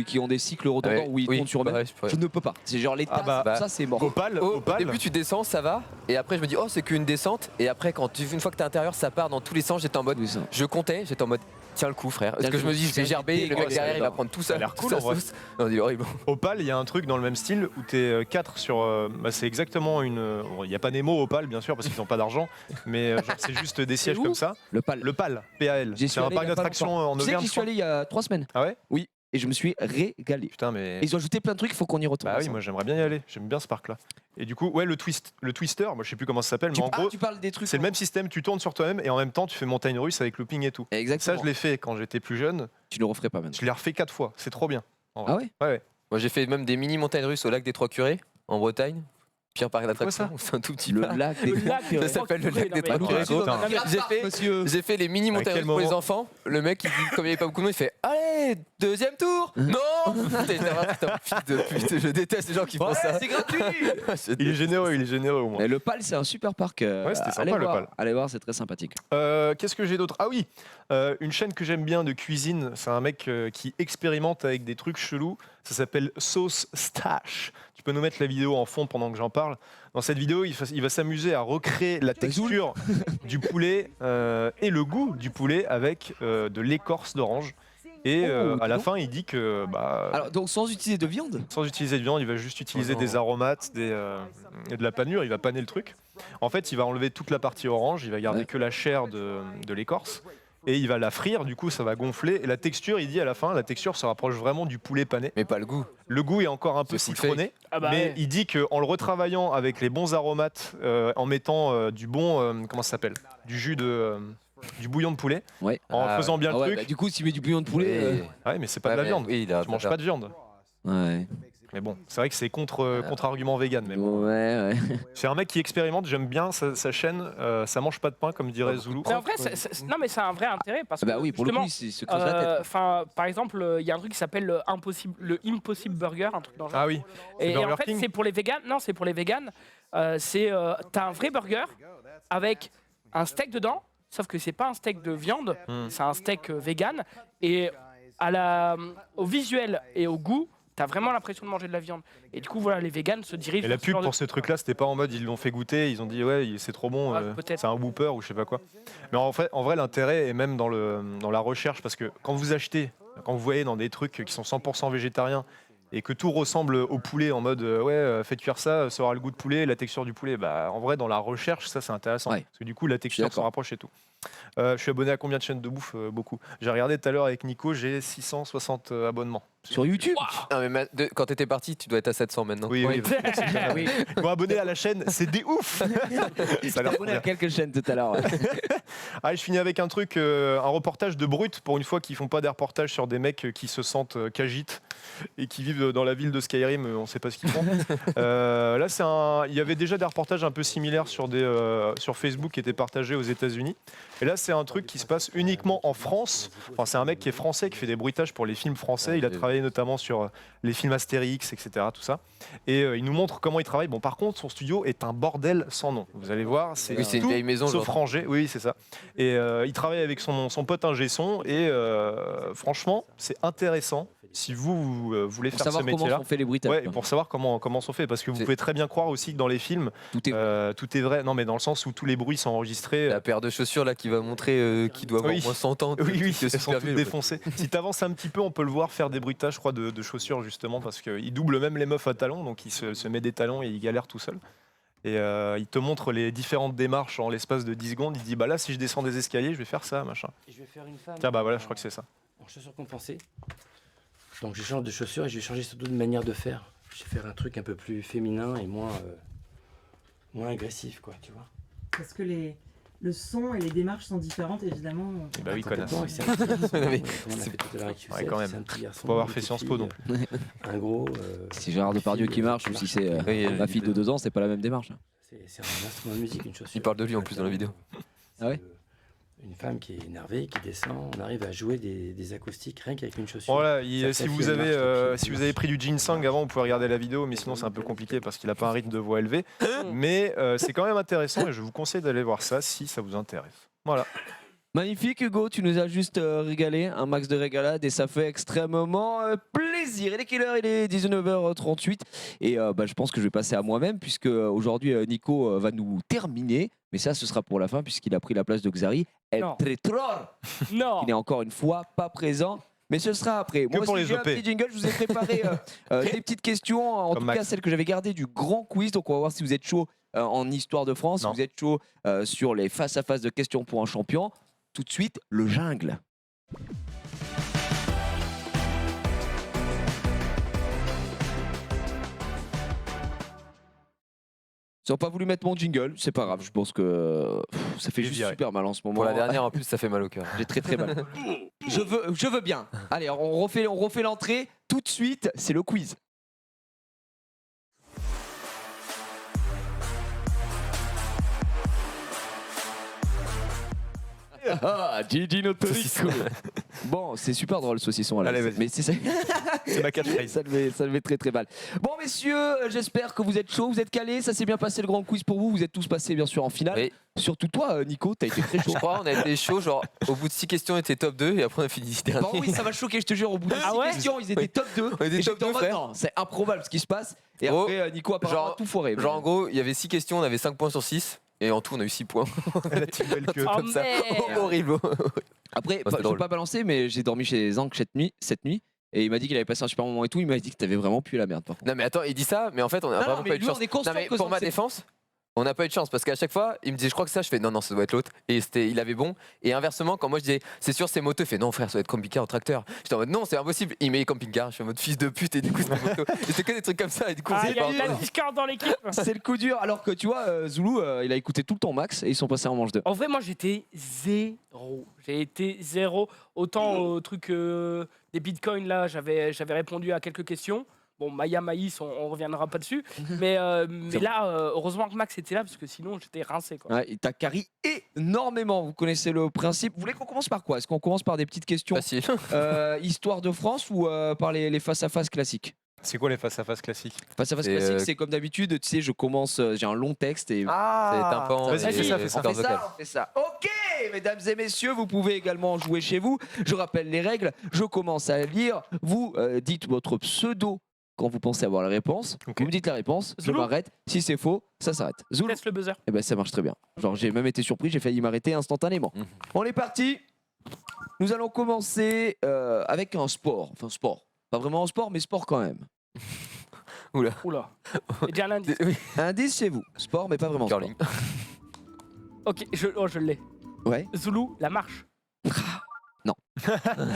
qui ont des cycles redondants Ouais, où ils oui, tournent sur eux-mêmes. pareil, je Je ne peux pas. C'est genre les Ah tasses, bah, ça c'est mort. Opal, Au Opal. début, tu descends, ça va. Et après, je me dis, oh, c'est qu'une descente. Et après, une fois que t'es à l'intérieur, ça part dans tous les sens. J'étais en mode, Oui, ça. je comptais, j'étais en mode, tiens le coup, frère. Parce Tiens que le je me coup. dis, je vais gerber, le mec dégueulasse, derrière, il va j'adore. prendre tout Ça ça. a l'air cool, sa en vrai. sauce. Non, c'est horrible. Opal, il y a un truc dans le même style où t'es 4 sur. Bah, c'est exactement une. Il n'y a pas Nemo Opal, bien sûr, parce qu'ils n'ont pas d'argent. Mais genre, c'est juste des sièges où comme ça. Le pal. Le PAL, PAL. J'y C'est suis un allé il parc y a pas d'attractions longtemps. en Tu sais que Auvergne. j'y je suis crois. allé il y a 3 semaines. Ah ouais Oui. Et je me suis régalé. Putain, mais. Et ils ont ajouté plein de trucs, il faut qu'on y retourne. Bah oui, ensemble. moi j'aimerais bien y aller. J'aime bien ce parc-là. Et du coup, ouais, le Twister, moi je sais plus comment ça s'appelle, mais en gros, tu parles des trucs. c'est le même système. Tu tournes sur toi-même et en même temps, tu fais montagne russe avec looping et tout. Ça, Exactement. je l'ai fait quand j'étais plus jeune. Tu le referais pas maintenant. Je l'ai refait 4 fois. C'est trop bien. en vrai. Ah ouais Ouais, ouais. Moi, j'ai fait même des mini montagnes russes au lac des Trois Curés, en Bretagne. Pire parc quoi, d'attraction, c'est un tout petit Le parc. lac des Le lac, Ça s'appelle le lac des Bah, nous, Trois aussi, Curés. dans un Putain. pirate J'ai park, fait- monsieur. J'ai fait les mini montagnes quel russes pour les moment enfants. Le mec, comme il n'y avait pas beaucoup de monde, il fait allez, deuxième tour. Non. Putain, fils de pute, je déteste les gens qui font ça. c'est gratuit. Il est généreux au moins. Et le PAL, c'est un super parc. Ouais, c'était sympa, allez le voir. PAL. Allez voir, c'est très sympathique. Qu'est-ce que j'ai d'autre? Ah oui, une chaîne que j'aime bien de cuisine. C'est un mec qui expérimente avec des trucs chelous. Ça s'appelle Sauce Stash. Tu peux nous mettre la vidéo en fond pendant que j'en parle. Dans cette vidéo, il va s'amuser à recréer la texture du poulet et le goût du poulet avec de l'écorce d'orange. Et Oh, à la dis donc. fin, il dit que Alors, donc sans utiliser de viande. sans utiliser de viande, il va juste utiliser non. des aromates, et de la panure, il va paner le truc. En fait, il va enlever toute la partie orange, il va garder Ouais. que la chair de l'écorce, et il va la frire, du coup ça va gonfler, et la texture, il dit à la fin, la texture se rapproche vraiment du poulet pané. Mais pas le goût. Le goût est encore un peu C'est full citronné, Ah bah mais ouais. il dit qu'en le retravaillant avec les bons aromates, en mettant du bon, comment ça s'appelle, du jus du bouillon de poulet, Ouais. en Ah faisant bien Ah le ouais, truc. bah, du coup, s'il met du bouillon de poulet. Ouais, mais c'est pas de la viande. Oui, il a Je mange pas de viande. Ouais. Mais bon, c'est vrai que c'est contre-argument vegan. Mais bon. Ouais. C'est un mec qui expérimente, j'aime bien sa chaîne. Ça mange pas de pain, comme dirait Zulu. Mais en vrai, non mais c'est un vrai intérêt parce que Bah oui, pour le justement, coup, il se creuse la tête. enfin, par exemple, il y a un truc qui s'appelle le Impossible Burger, un truc dans le genre. Ah oui, c'est Et Burger en fait, King. c'est pour les véganes. Non, c'est pour les véganes. T'as un vrai burger avec un steak dedans, sauf que c'est pas un steak de viande, c'est un steak vegan. Et au visuel et au goût, t'as vraiment l'impression de manger de la viande. Et du coup, voilà, les véganes se dirigent Et la vers ce pub genre de- pour ce truc-là, c'était pas en mode ils l'ont fait goûter, ils ont dit ouais, c'est trop bon, Ah, peut-être. c'est un Whooper ou je sais pas quoi. Mais en vrai, l'intérêt est même dans la recherche parce que quand vous achetez, quand vous voyez dans des trucs qui sont 100% végétariens et que tout ressemble au poulet en mode faites cuire ça, ça aura le goût de poulet, la texture du poulet, bah en vrai, dans la recherche, ça c'est intéressant Ouais. parce que du coup, la texture se d'accord. rapproche et tout. Je suis abonné à combien de chaînes de bouffe? Beaucoup. J'ai regardé tout à l'heure avec Nico, j'ai 660 abonnements. Sur YouTube. Non, mais quand t'étais parti, tu dois être à 700 maintenant. Oui, oui. Oui. Bon, abonné à la chaîne, c'est des ouf. Ça a l'air trop abonné bien. à quelques chaînes tout à l'heure. Ouais. Ah, je finis avec un truc, un reportage de Brut, pour une fois qu'ils font pas des reportages sur des mecs qui se sentent qu'agites et qui vivent dans la ville de Skyrim, on sait pas ce qu'ils font. Là, il y avait déjà des reportages un peu similaires sur Facebook qui étaient partagés aux États-Unis. Et là, c'est un truc qui se passe uniquement en France. Enfin, c'est un mec qui est français, qui fait des bruitages pour les films français. Il a travaillé notamment sur les films Astérix, etc. Tout ça. Et il nous montre comment il travaille. Bon, par contre, son studio est un bordel sans nom. Vous allez voir, c'est Oui, c'est une tout vieille maison, sauf genre. rangé. Oui, c'est ça. Et il travaille avec son pote ingé son. Et franchement, c'est intéressant si vous voulez Pour faire ce savoir comment métier-là. on fait les bruitages. Ouais, quoi. pour savoir comment s'en fait. Parce que vous C'est- pouvez très bien croire aussi que dans les films, Tout est. tout est vrai. Non, mais dans le sens où tous les bruits sont enregistrés. La paire de chaussures là qui va montrer qu'il doit avoir Oui. moins 100 ans. Oui, oui, c'est elles sont super toutes vieux. défoncées. Si tu avances un petit peu, on peut le voir faire des bruitages, je crois, de chaussures, justement, parce qu'il double même les meufs à talons, donc il se met des talons et il galère tout seul. Et il te montre les différentes démarches en l'espace de 10 secondes. Il dit, bah là, si je descends des escaliers, je vais faire ça, machin. Je vais faire une femme. Tiens, bah voilà, je crois que c'est ça. en chaussures compensées. Donc je change de chaussures et je vais changer surtout de manière de faire. Je vais faire un truc un peu plus féminin et moins agressif, quoi, tu vois. Parce que le son et les démarches sont différentes, évidemment. Bah oui, connasse. Complètement, et c'est un petit garçon, Non, mais comme on a fait tout à l'heure avec Youssef, Ouais, quand même. c'est un petit garçon, Faut avoir une fait petite Sciences Po non fille, un gros. Si Gérard Depardieu qui marche ou si c'est ma fille de 2 ans, c'est pas la même démarche. C'est un instrument de musique, une chaussure. Il parle de lui en plus dans la vidéo. Ah ouais. Une femme qui est énervée, qui descend, on arrive à jouer des acoustiques rien qu'avec une chaussure. Voilà, Ça si fait vous une avez marche, si vous avez pris du ginseng avant, vous pouvez regarder la vidéo, mais sinon c'est un peu compliqué parce qu'il n'a pas un rythme de voix élevé. Mais c'est quand même intéressant et je vous conseille d'aller voir ça si ça vous intéresse. Voilà. Magnifique Hugo, tu nous as juste régalé, un max de régalade et ça fait extrêmement plaisir. Il est quelle heure? Il est 19h38 et je pense que je vais passer à moi-même puisque aujourd'hui Nico va nous terminer, mais ça ce sera pour la fin puisqu'il a pris la place de Xari. Non. Non. Il n'est encore une fois pas présent. Mais ce sera après. Moi pour aussi, les j'ai un OP. petit jingle. Je vous ai préparé des petites questions, en Comme tout Max. cas celles que j'avais gardées du grand quiz. Donc on va voir si vous êtes chaud en histoire de France, si Non. vous êtes chaud sur les face-à-face de questions pour un champion. Tout de suite, le jungle. Ils n'ont pas voulu mettre mon jingle, c'est pas grave. Je pense que ça fait Il est juste viré. super mal en ce moment. Pour la dernière, en plus, ça fait mal au cœur. J'ai très très mal. Je veux bien. Allez, on refait l'entrée. Tout de suite, c'est le quiz. Ah, Gigi Notorico. Bon, c'est super drôle le saucisson. Là. Allez, vas-y. Mais c'est ça. C'est ma catchphrase. Ça le met très très mal. Bon messieurs, j'espère que vous êtes chauds, vous êtes calés, ça s'est bien passé le grand quiz pour vous, vous êtes tous passés bien sûr en finale. Oui. Surtout toi Nico, t'as été très chaud. Je crois on a été chaud, genre au bout de 6 questions on était top 2 et après on a fini dernier. Bon oui, ça m'a choqué, je te jure, au bout de 6 Ah ouais questions, ils étaient top 2. On était Et top j'étais en 2, mode, frère. non, c'est improbable ce qui se passe. Et Oh, après Nico apparemment a tout foiré. Genre en gros, il y avait 6 questions, on avait 5 points sur 6 et en tout on a eu 6 points. La team belle queue. Oh, Comme ça. merde. Horrible. Après, c'était je vais drôle. pas balancer, mais j'ai dormi chez Zank cette nuit. Et il m'a dit qu'il avait passé un super moment et tout. Il m'a dit que t'avais vraiment pu la merde par contre. Non mais attends, il dit ça, mais en fait on a Non, vraiment mais pas eu de lui, chance. on est conscient Non mais que pour ma c'est- défense, on n'a pas eu de chance parce qu'à chaque fois, il me disait je crois que ça, je fais non ça doit être l'autre et il avait bon et inversement quand moi je disais c'est sûr c'est moto, il fait non frère ça doit être camping-car en tracteur. J'étais en mode non c'est impossible, il met camping-car, je suis en mode fils de pute et du coup c'était moto. Et c'était que des trucs comme ça et du coup on Ah, s'est il y a pas eu la entendu. discorde dans l'équipe. C'est le coup dur. Alors que tu vois, Zulu, il a écouté tout le temps Max et ils sont passés en manche 2. En vrai, moi, j'étais zéro. J'ai été zéro. Autant au truc des bitcoins, là, j'avais répondu à quelques questions. Bon, Maya Maïs, on reviendra pas dessus. mais là, heureusement que Max était là, parce que sinon, j'étais rincé. Quoi. Ouais, il t'a carry énormément. Vous connaissez le principe. Vous voulez qu'on commence par quoi? Est-ce qu'on commence par des petites questions Facile. histoire de France ou par les face-à-face classiques? C'est quoi les face-à-face classiques? Face-à-face C'est, classiques, c'est comme d'habitude. Tu sais, je commence, j'ai un long texte et. C'est tympans. Vas-y, fais ça, fais ça. On fait ça, on fait ça. Ok, mesdames et messieurs, vous pouvez également jouer chez vous. Je rappelle les règles. Je commence à lire. Vous dites votre pseudo quand vous pensez avoir la réponse. Ok. Vous me dites la réponse. Je Zoulou. m'arrête. Si c'est faux, ça s'arrête. Zoulou. Laisse le buzzer. Eh ben ça marche très bien. Genre j'ai même été surpris, j'ai failli m'arrêter instantanément. Mhm. On est parti. Nous allons commencer avec un sport. Enfin sport. Pas vraiment un sport, mais sport quand même. Oula. Et déjà lundi. Oui. Indice chez vous. Sport, mais pas vraiment sport. Curling. Ok, je l'ai. Ouais. Zulu, la marche.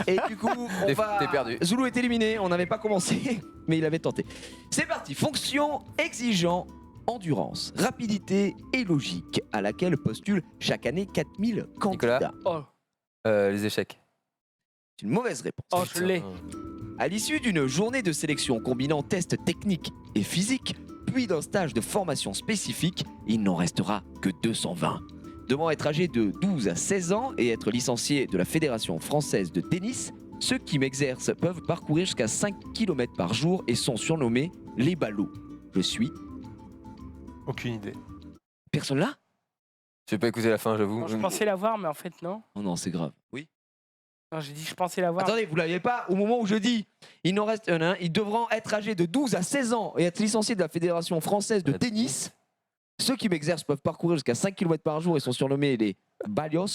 Et du coup, on T'es va... perdu. Zulu est éliminé, on n'avait pas commencé, mais il avait tenté. C'est parti, fonction exigeant, endurance, rapidité et logique, à laquelle postulent chaque année 4000 candidats. Oh, Les échecs. C'est une mauvaise réponse. oh je l'ai. À l'issue d'une journée de sélection combinant tests techniques et physiques, puis d'un stage de formation spécifique, il n'en restera que 220. Devant être âgés de 12 à 16 ans et être licenciés de la Fédération française de tennis, ceux qui m'exercent peuvent parcourir jusqu'à 5 km par jour et sont surnommés les ballots. Je suis... Aucune idée. Personne là? J'ai pas écouté la fin, j'avoue. Bon, je pensais l'avoir, mais en fait, non. Oh non, c'est grave. Oui. Non, j'ai dit je pensais l'avoir. Attendez, vous l'aviez pas au moment où je dis il n'en reste un, ils devront être âgés de 12 à 16 ans et être licenciés de la Fédération française de tennis. Ceux qui m'exercent peuvent parcourir jusqu'à 5 km par jour et sont surnommés les Bayos.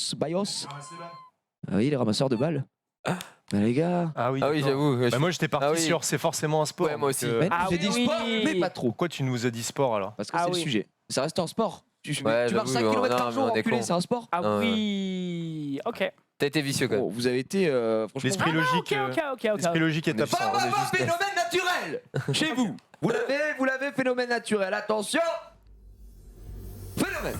Ah oui, les ramasseurs de balles. Bah, les gars. Ah oui, Ah oui, d'accord. j'avoue. Bah, moi j'étais parti Ah oui. sur c'est forcément un sport. Ouais, moi donc, aussi. Ben, Ah j'ai dit oui. sport, mais pas trop. Pourquoi tu nous as dit sport alors? Parce que Ah c'est oui. le sujet. Ça reste un sport. Tu Ouais, marches 5 j'avoue, km non, par mais jour, on est enculé, con. c'est un sport. Ah Ah ouais. oui. Ok. T'as été vicieux quand même. Bon, vous avez été franchement. L'esprit logique, Ok. l'esprit logique est On est absent. Bah, juste- phénomène naturel chez vous. Vous l'avez, phénomène naturel. Attention. Phénomène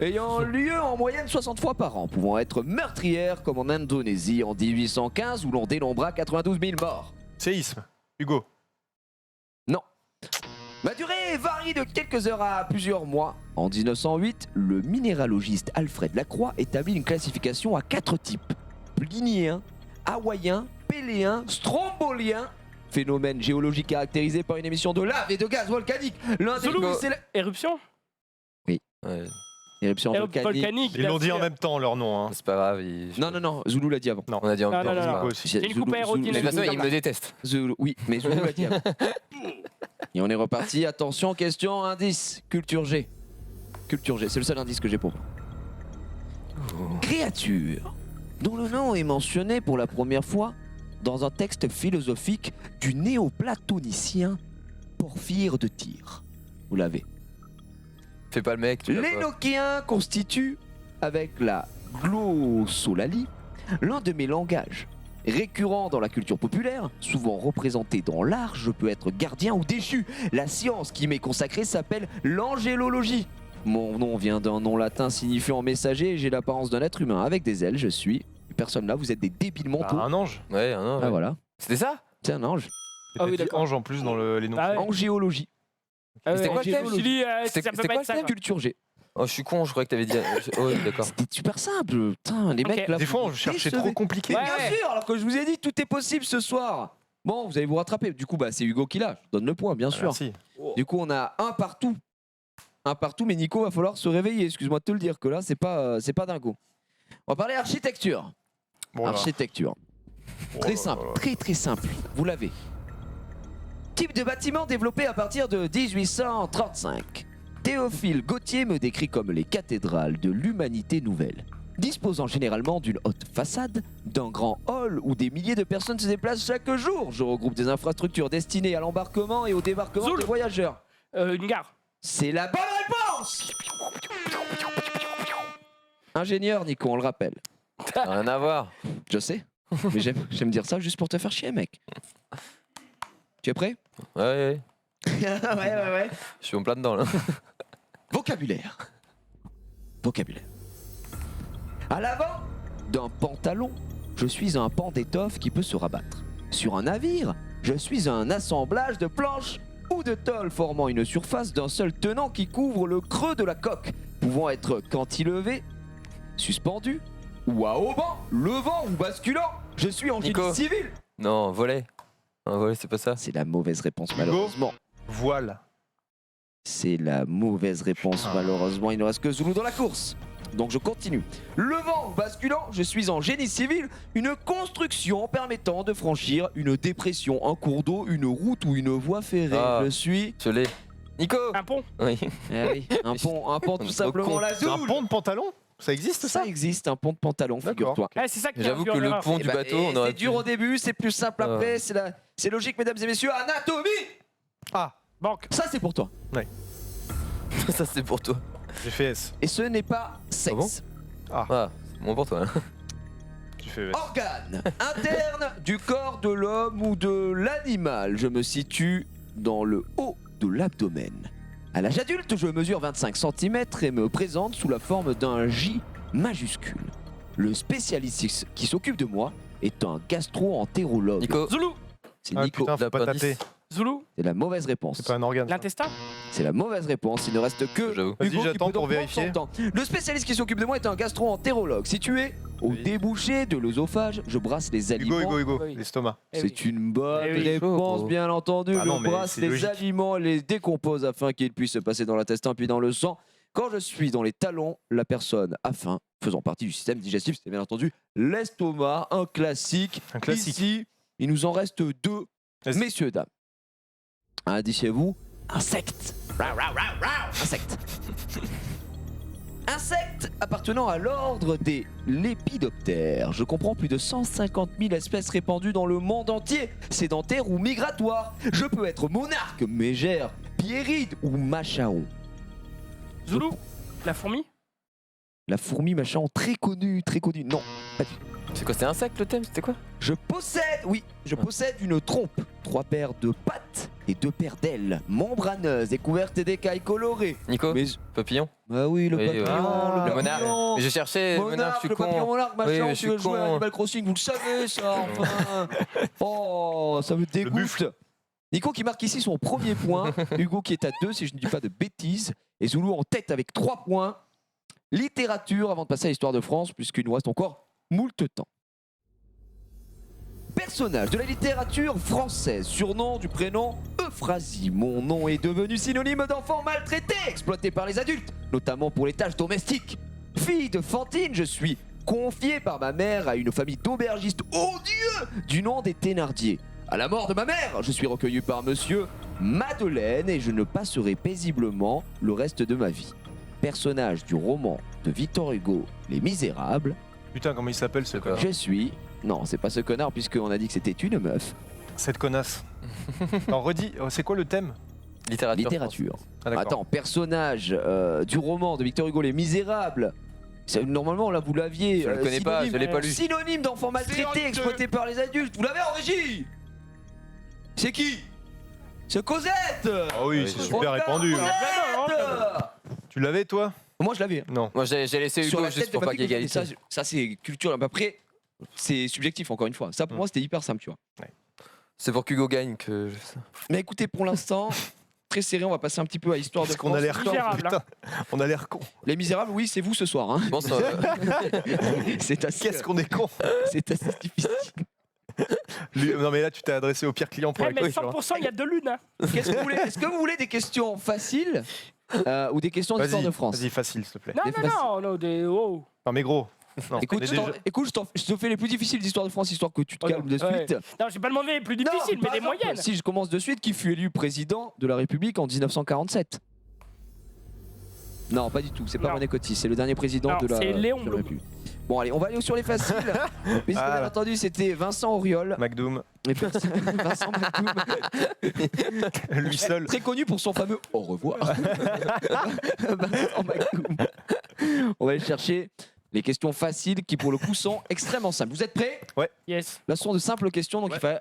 ayant lieu en moyenne 60 fois par an, pouvant être meurtrière comme en Indonésie en 1815 où l'on dénombra 92 000 morts. Séisme. Hugo. La durée varie de quelques heures à plusieurs mois. En 1908, le minéralogiste Alfred Lacroix établit une classification à 4 types. Plinéen, hawaïen, péléen, strombolien. Phénomène géologique caractérisé par une émission de lave et de gaz volcanique. L'un des Zulu. plus célèbres... Éruption Ouais. Éruption volcanique. Ils l'ont dit en même temps leur nom. Hein. C'est pas grave. Non, Zulu l'a dit avant. On a dit en même Non, temps. non, c'est non. pas grave. aussi. J'ai une coupe aérodynamique. Mais de toute façon, il me déteste. Zulu, oui, mais Zulu l'a dit avant. Et on est reparti. Attention, question, indice. Culture G. Culture G, c'est le seul indice que j'ai pour vous. Créature dont le nom est mentionné pour la première fois dans un texte philosophique du néoplatonicien Porphyre de Tyr. Vous l'avez. Fais pas le mec. Tu l'as pas. L'Énochien constitue, avec la glossolalie, l'un de mes langages. Récurrent dans la culture populaire, souvent représenté dans l'art, je peux être gardien ou déchu. La science qui m'est consacrée s'appelle l'angélologie. Mon nom vient d'un nom latin signifiant messager et j'ai l'apparence d'un être humain avec des ailes. Je suis. Personne là, vous êtes des débiles mentaux. Un ange. Ouais, non. Ah voilà, C'était ça c'est un ange. Ah oui, T'as dit d'accord. ange en plus dans les noms. Ah ouais. Angéologie. C'était quoi le thème Je me suis dit, C'était- ça peut c'était pas quoi être ça. le quoi. Culture G. Oh, je suis con, je croyais que t'avais dit. Oh, oui, d'accord. C'était super simple. Putain, les Ok. mecs là. Des fois, vous on cherchait décevez. trop compliqué. Ouais. Bien sûr, alors que je vous ai dit tout est possible ce soir. Bon, vous allez vous rattraper. Du coup, bah, c'est Hugo qui l'a. Je donne le point, bien sûr. Merci. Du coup, on a un partout. Un partout, mais Nico va falloir se réveiller. Excuse-moi de te le dire, que là, c'est pas dingo. On va parler architecture. Bon, là. Architecture. Très simple, très très simple. Vous l'avez. Type de bâtiment développé à partir de 1835. Théophile Gautier me décrit comme les cathédrales de l'humanité nouvelle. Disposant généralement d'une haute façade, d'un grand hall où des milliers de personnes se déplacent chaque jour. Je regroupe des infrastructures destinées à l'embarquement et au débarquement Zoul. des voyageurs. Une gare. C'est la bonne réponse. Ingénieur, Nico, on le rappelle. Rien à voir. Je sais, mais j'aime dire ça juste pour te faire chier, mec. Tu es prêt? Ouais. Ouais. Je suis en plein dedans là. Vocabulaire. À l'avant d'un pantalon, je suis un pan d'étoffe qui peut se rabattre. Sur un navire, je suis un assemblage de planches ou de tôles formant une surface d'un seul tenant qui couvre le creux de la coque, pouvant être cantilevé, suspendu ou à haubans, levant ou basculant. Je suis en génie Nico. civil. Non, volet. Un volet, c'est pas ça. C'est la mauvaise réponse, Hugo. malheureusement. Voile. C'est la mauvaise réponse, malheureusement. Il ne reste que Zulu dans la course. Donc je continue. Levant ou basculant, je suis en génie civil, une construction permettant de franchir une dépression, un cours d'eau, une route ou une voie ferrée. Ah. Je suis... Je l'ai. Nico. Un pont. Oui. Eh oui, un pont tout Trop simplement, con. la C'est un Zoule. pont de pantalon. Ça existe ça Ça existe, un pont de pantalon, D'accord. figure-toi. Ah, c'est ça qui a J'avoue induit que en le erreur. pont Eh du ben, bateau, et on aurait c'est dur pu- au début, c'est plus simple après, c'est logique, mesdames et messieurs. Anatomie. Banque. Ça, c'est pour toi. Ça, c'est pour toi. J'ai fait S. Et ce n'est pas sexe. Ah, c'est moins pour toi. hein. J'ai fait S. Organe interne du corps de l'homme ou de l'animal. Je me situe dans le haut de l'abdomen. À l'âge adulte, je mesure 25 cm et me présente sous la forme d'un J majuscule. Le spécialiste qui s'occupe de moi est un gastro-entérologue. Nico. Zulu. C'est Ah Nico. putain, faut pas l'appendice. taper. Zulu. C'est la mauvaise réponse. C'est pas un organe. ça. L'intestin. C'est la mauvaise réponse. Il ne reste que J'avoue. Vas-y, Hugo qui j'attends peut pour donc vérifier. prendre son temps. Le spécialiste qui s'occupe de moi est un gastro-entérologue. Situé au Oui. débouché de l'œsophage, je brasse les aliments. Hugo, Oui. l'estomac. Eh C'est oui. une bonne Eh oui. réponse, Chaud. bien entendu. Ah non, Je mais brasse c'est les logique. aliments, les décompose afin qu'ils puissent se passer dans l'intestin puis dans le sang. Quand je suis dans les talons, la personne a faim, faisant partie du système digestif, c'est bien entendu l'estomac, un classique. Un classique. Ici, il nous en reste deux, Vas-y. messieurs, dames. Indiquez-vous, insecte. Insecte. Insecte appartenant à l'ordre des lépidoptères. Je comprends plus de 150 000 espèces répandues dans le monde entier, sédentaires ou migratoires. Je peux être monarque, mégère, pierride ou machaon. Zulu. La fourmi. La fourmi machaon, très connue, très connue. Non, C'est quoi, c'était insecte le thème? C'était quoi? Je possède une trompe, 3 paires de pattes et 2 paires d'ailes, membraneuses et couvertes d'écailles colorées. Nico? Mais Papillon? bah oui, le Oui, papillon, ouais. le Le monarque. papillon. Mais je cherchais monarque, je Monarque, suis le papillon con. monarque, Oui, machin, mais tu je veux suis jouer à con. Animal Crossing, vous le savez ça, enfin. Oh, ça me dégoûte. buffle. Nico qui marque ici son premier point, Hugo qui est à 2 si je ne dis pas de bêtises, et Zoulou en tête avec 3 points. Littérature avant de passer à l'histoire de France, puisqu'il nous reste encore moult temps. Personnage de la littérature française, surnom du prénom Euphrasie. Mon nom est devenu synonyme d'enfant maltraité, exploité par les adultes, notamment pour les tâches domestiques. Fille de Fantine, je suis confiée par ma mère à une famille d'aubergistes odieux du nom des Thénardier. À la mort de ma mère, je suis recueilli par monsieur Madeleine et je ne passerai paisiblement le reste de ma vie. Personnage du roman de Victor Hugo, Les Misérables, Putain, comment il s'appelle ce connard? je suis... Non, c'est pas ce connard puisqu'on a dit que c'était une meuf. Cette connasse. Non, redis, c'est quoi le thème? Littérature. Ah, d'accord. Attends, personnage du roman de Victor Hugo, Les Misérables. Normalement, là, vous l'aviez. Je le connais pas, je l'ai pas lu. Synonyme d'enfant maltraité, exploité par les adultes. Vous l'avez en régie. C'est qui? C'est Cosette. Ah oui, c'est super répandu. Cosette. Tu l'avais toi? Moi, je l'avais. Non. Moi j'ai laissé Sur Hugo la juste tête pour de pas papy qu'il y ait que je faisais. égalité. Ça, c'est culture. Après, c'est subjectif, encore une fois. Ça, pour moi, c'était hyper simple, tu vois. C'est pour qu'Hugo gagne que je fais ça. Mais écoutez, pour l'instant, très serré, on va passer un petit peu à l'histoire de Parce qu'on France. a l'air con, Misérable, putain. On a l'air con. Les Misérables, oui, c'est vous ce soir. Hein. Bon, ça, C'est assez, Qu'est-ce qu'on est con. c'est assez difficile. Non mais là tu t'es adressé au pire client pour Eh, la mais question. 100%, il y a 2 lunes. Hein. Qu'est-ce que vous voulez Est-ce que vous voulez des questions faciles ou des questions d'histoire de France? Vas-y, facile s'il te plaît. Non, Des non, non, non, des. Oh. Non mais gros. Non, Écoute, on est je te fais les plus difficiles d'histoire de France, histoire que tu te Oh calmes de non, ouais. suite. Non, j'ai pas demandé les plus difficiles, Non, mais par des exemple, moyennes. Si je commence de suite, qui fut élu président de la République en 1947? Non, pas du tout, c'est pas Non. René Coty, c'est le dernier président Non, de la, c'est Léon de la Blum. République. Bon allez, on va aller sur les faciles, puisque Ah, bien là. entendu c'était Vincent Auriol. McDoom, Et Vincent Macdoum, lui seul. très connu pour son fameux au revoir. Vincent Macdoum. On va aller chercher les questions faciles qui pour le coup sont extrêmement simples. Vous êtes prêts? Yes. Là ce sont de simples questions, donc Ouais. va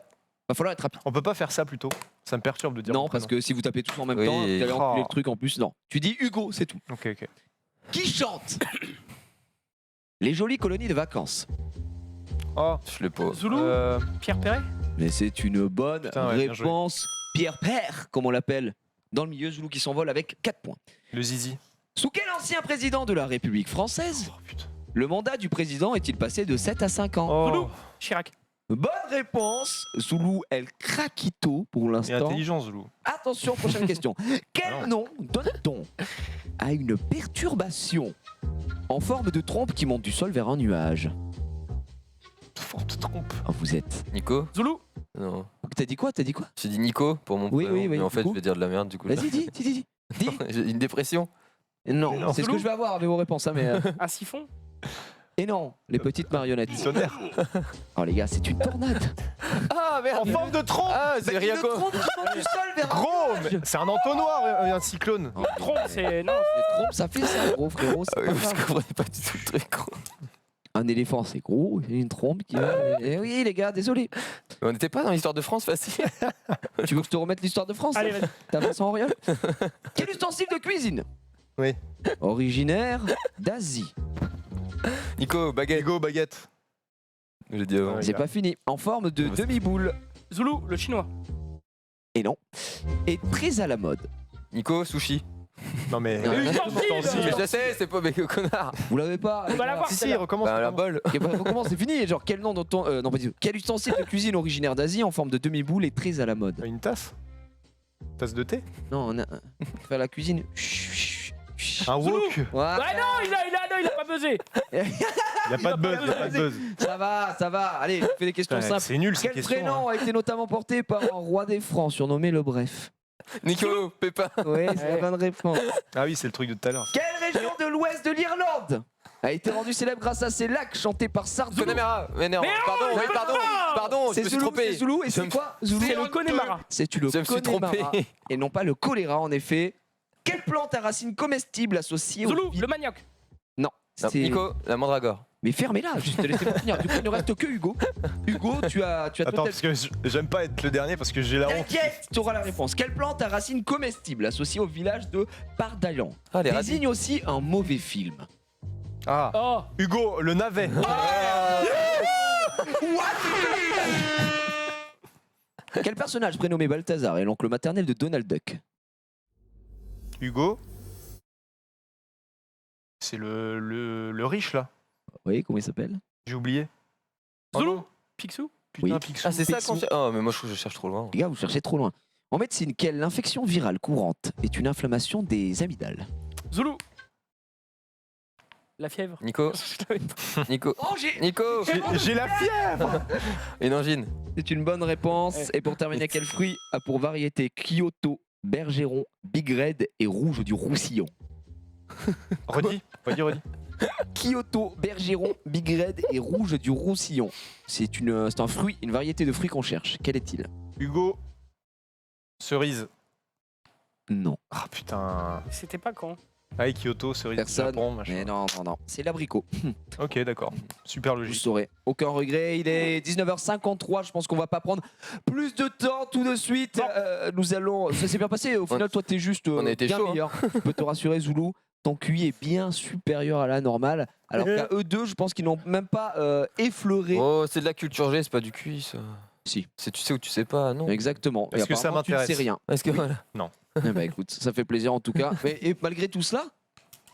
falloir être rapide. On peut pas faire ça plutôt. Ça me perturbe de dire. Non, mon parce prénom. que si vous tapez tous en même Oui. temps, vous allez Oh. enculer le truc en plus. Non. Tu dis Hugo, c'est tout. Ok, ok. Qui chante les jolies colonies de vacances? Oh. je l'ai pas. Zoulou, Pierre Perret. Mais c'est une bonne Putain, ouais, bien joué. réponse. Pierre Père, comme on l'appelle dans le milieu, Zoulou qui s'envole avec 4 points. Le zizi. Sous quel ancien président de la République française Oh putain. le mandat du président est-il passé de 7 à 5 ans? Oh. Chirac. Bonne réponse. Zoulou El Krakito pour Et l'instant. intelligent Zoulou. Attention, prochaine question. Quel Ah nom donne-t-on à une perturbation en forme de trompe qui monte du sol vers un nuage? On te trompe. Oh, vous êtes... Nico? Zoulou. Non. T'as dit quoi? T'as dit quoi? J'ai dit Nico pour mon Oui, prénom, oui, oui, mais en du fait coup. je vais dire de la merde du coup. Vas-y, dis. J'ai une dépression. Non, non. c'est ce que je vais avoir avec vos réponses, hein, mais... Un siphon. Et non, les petites marionnettes. Tonnerre. Oh les gars, c'est une tornade. Ah En forme de trompe. Ah, c'est Une Riaco. trompe qui monte du sol vers un Gros, nuage. mais c'est un entonnoir, un cyclone. Oh, Trompe, c'est. Non. les trompes, ça fait ça, gros frérot. c'est Ah oui, pas parce grave. que je comprenais pas du tout le truc. Gros. Un éléphant, c'est gros. Et une trompe qui va. Eh oui, les gars, désolé. Mais on n'était pas dans l'histoire de France facile. Tu veux que je te remette l'histoire de France? Allez, vas-y. T'as Vincent Auriol? Quel ustensile de cuisine? Oui. Originaire d'Asie. Nico, baguette. Hugo, baguette. J'ai dit avant. Ouais. C'est gars. pas fini. En forme de demi-boule. Zoulou, le chinois. Et non. Et très à la mode. Nico, sushi. Non mais. Non, Ustensile. Mais je sais, c'est pas mais connard. Vous l'avez pas? On va l'avoir. Si, si, recommence. Bah, la bol. Ok, bah, recommence, c'est fini. Genre, quel nom dont non, pas du tout. Quel ustensile de cuisine originaire d'Asie en forme de demi-boule et très à la mode? Une tasse. Tasse de thé. Non, on a. Faire la cuisine. Un wok. Voilà. Ouais, non, il a pas buzzé. Il y a pas de buzz. Y a pas de buzz. Ça va. Allez, je fais des questions Ouais, simples. c'est nul cette Quel question. prénom a été notamment porté par un roi des Francs surnommé le Bref? Nico, Pépin. Oui, c'est la Ouais. bonne réponse. Ah oui, c'est le truc de tout à l'heure. Quelle région de l'ouest de l'Irlande a été rendue célèbre grâce à ses lacs chantés par Sardou? Connemara. Mais non, pardon, oui, pardon, je C'est me suis Zoulou, trompé. c'est Zoulou et Je c'est me- quoi? Zoulou. C'est le Connemara. C'est le Je me suis trompé. Connemara et non pas le choléra en effet. Quelle plante à racines comestibles associée au Zoulou, vin- le manioc. Non, Non, c'est Nico, la mandragore. Mais fermez-la, juste laissez-moi finir. Du coup, il ne reste que Hugo. Hugo, tu as Attends, parce que j'aime pas être le dernier parce que j'ai la honte. T'inquiète, tu auras la réponse. Quelle plante à racines comestibles associée au village de Pardaillan Ah, les désigne aussi un mauvais film? Ah, Oh, Hugo, le navet. Quel personnage prénommé Balthazar est l'oncle maternel de Donald Duck? Hugo, c'est le riche là. Oui, comment il s'appelle? J'ai oublié. Zoulou non. Picsou. Putain, Oui. Picsou. Ah, c'est ça Picsou. qu'on cherche. Oh, mais moi je cherche trop loin. Les gars, vous cherchez trop loin. En médecine, quelle infection virale courante est une inflammation des amygdales? Zoulou. La fièvre. Nico, Nico, Oh, j'ai... Nico, J'ai la fièvre. une angine. C'est une bonne réponse. Et pour terminer, quel fruit a pour variété Kyoto, Bergeron, Big Red et Rouge du Roussillon? Redis. Kyoto, Bergeron, Big Red et Rouge du Roussillon. C'est un fruit, une variété de fruits qu'on cherche. Quel est-il? Hugo, cerise. Non. Ah putain. C'était pas con. Ah, Kyoto, cerise. Personne. Japon, machin. Mais non. C'est l'abricot. Ok, d'accord. Super Vous logique. saurez. Aucun regret. Il est 19h53. Je pense qu'on va pas prendre plus de temps tout de suite. Nous allons. Ça s'est bien passé. Au final, toi, t'es juste On a été bien chaud, hein. meilleur. Je peux te rassurer, Zoulou. Ton QI est bien supérieur à la normale. Alors qu'à eux deux, je pense qu'ils n'ont même pas effleuré. Oh, c'est de la culture G, c'est pas du QI ça. Si. C'est tu sais ou tu sais pas, non. Exactement. Est-ce Et que ça apparemment, tu ne sais m'intéresse rien. Est-ce que voilà. Eh ben, écoute, ça fait plaisir en tout cas. Et malgré tout cela,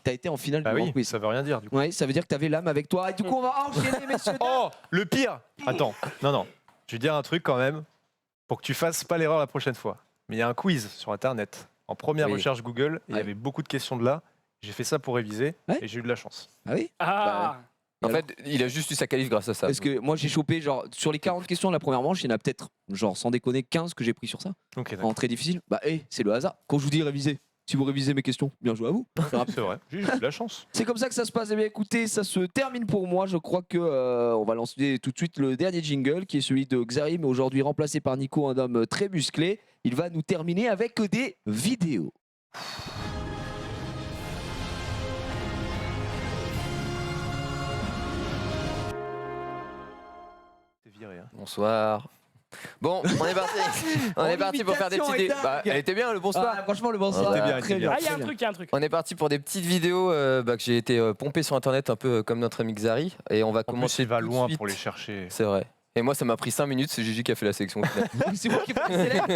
t'as été en finale Bah du oui, Grand Quiz. ça veut rien dire du coup. Ouais, ça veut dire que t'avais l'âme avec toi. Et du coup, on va enchaîner, messieurs. Oh, le pire. Attends, non. Je vais dire un truc quand même pour que tu fasses pas l'erreur la prochaine fois. Mais il y a un quiz sur internet. En première Oui. recherche Google, et il y Ouais. avait beaucoup de questions de là. J'ai fait ça pour réviser Ouais. et j'ai eu de la chance. Ah oui? Ah. En fait, il a juste eu sa qualif grâce à ça. Parce que moi, j'ai chopé, genre, sur les 40 questions de la première manche, il y en a peut-être, genre, sans déconner, 15 que j'ai pris sur ça. Ok, En d'accord. très difficile. Bah, c'est le hasard. Quand je vous dis réviser, si vous révisez mes questions, bien joué à vous. C'est vrai, j'ai eu de la chance. C'est comme ça que ça se passe. Eh bien, écoutez, ça se termine pour moi. Je crois que on va lancer tout de suite le dernier jingle, qui est celui de Xari, mais aujourd'hui remplacé par Nico, un homme très musclé. Il va nous terminer avec des vidéos. C'est viré. Hein. Bonsoir. Bon, on est parti. On est parti pour faire des l'imitation petites. est dingue. Bah, elle était bien le bonsoir. Ah, franchement, le bonsoir. C'était bien, très c'était bien. Ah, il y a très un bien. truc, il y a un truc. On est parti pour des petites vidéos que j'ai été pompé sur internet un peu comme notre ami Xari. Et on va En plus, commencer. il va tout de loin suite. pour les chercher. C'est vrai. Et moi, ça m'a pris 5 minutes, c'est Gigi qui a fait la sélection. C'est moi qui ai pris le célèbre.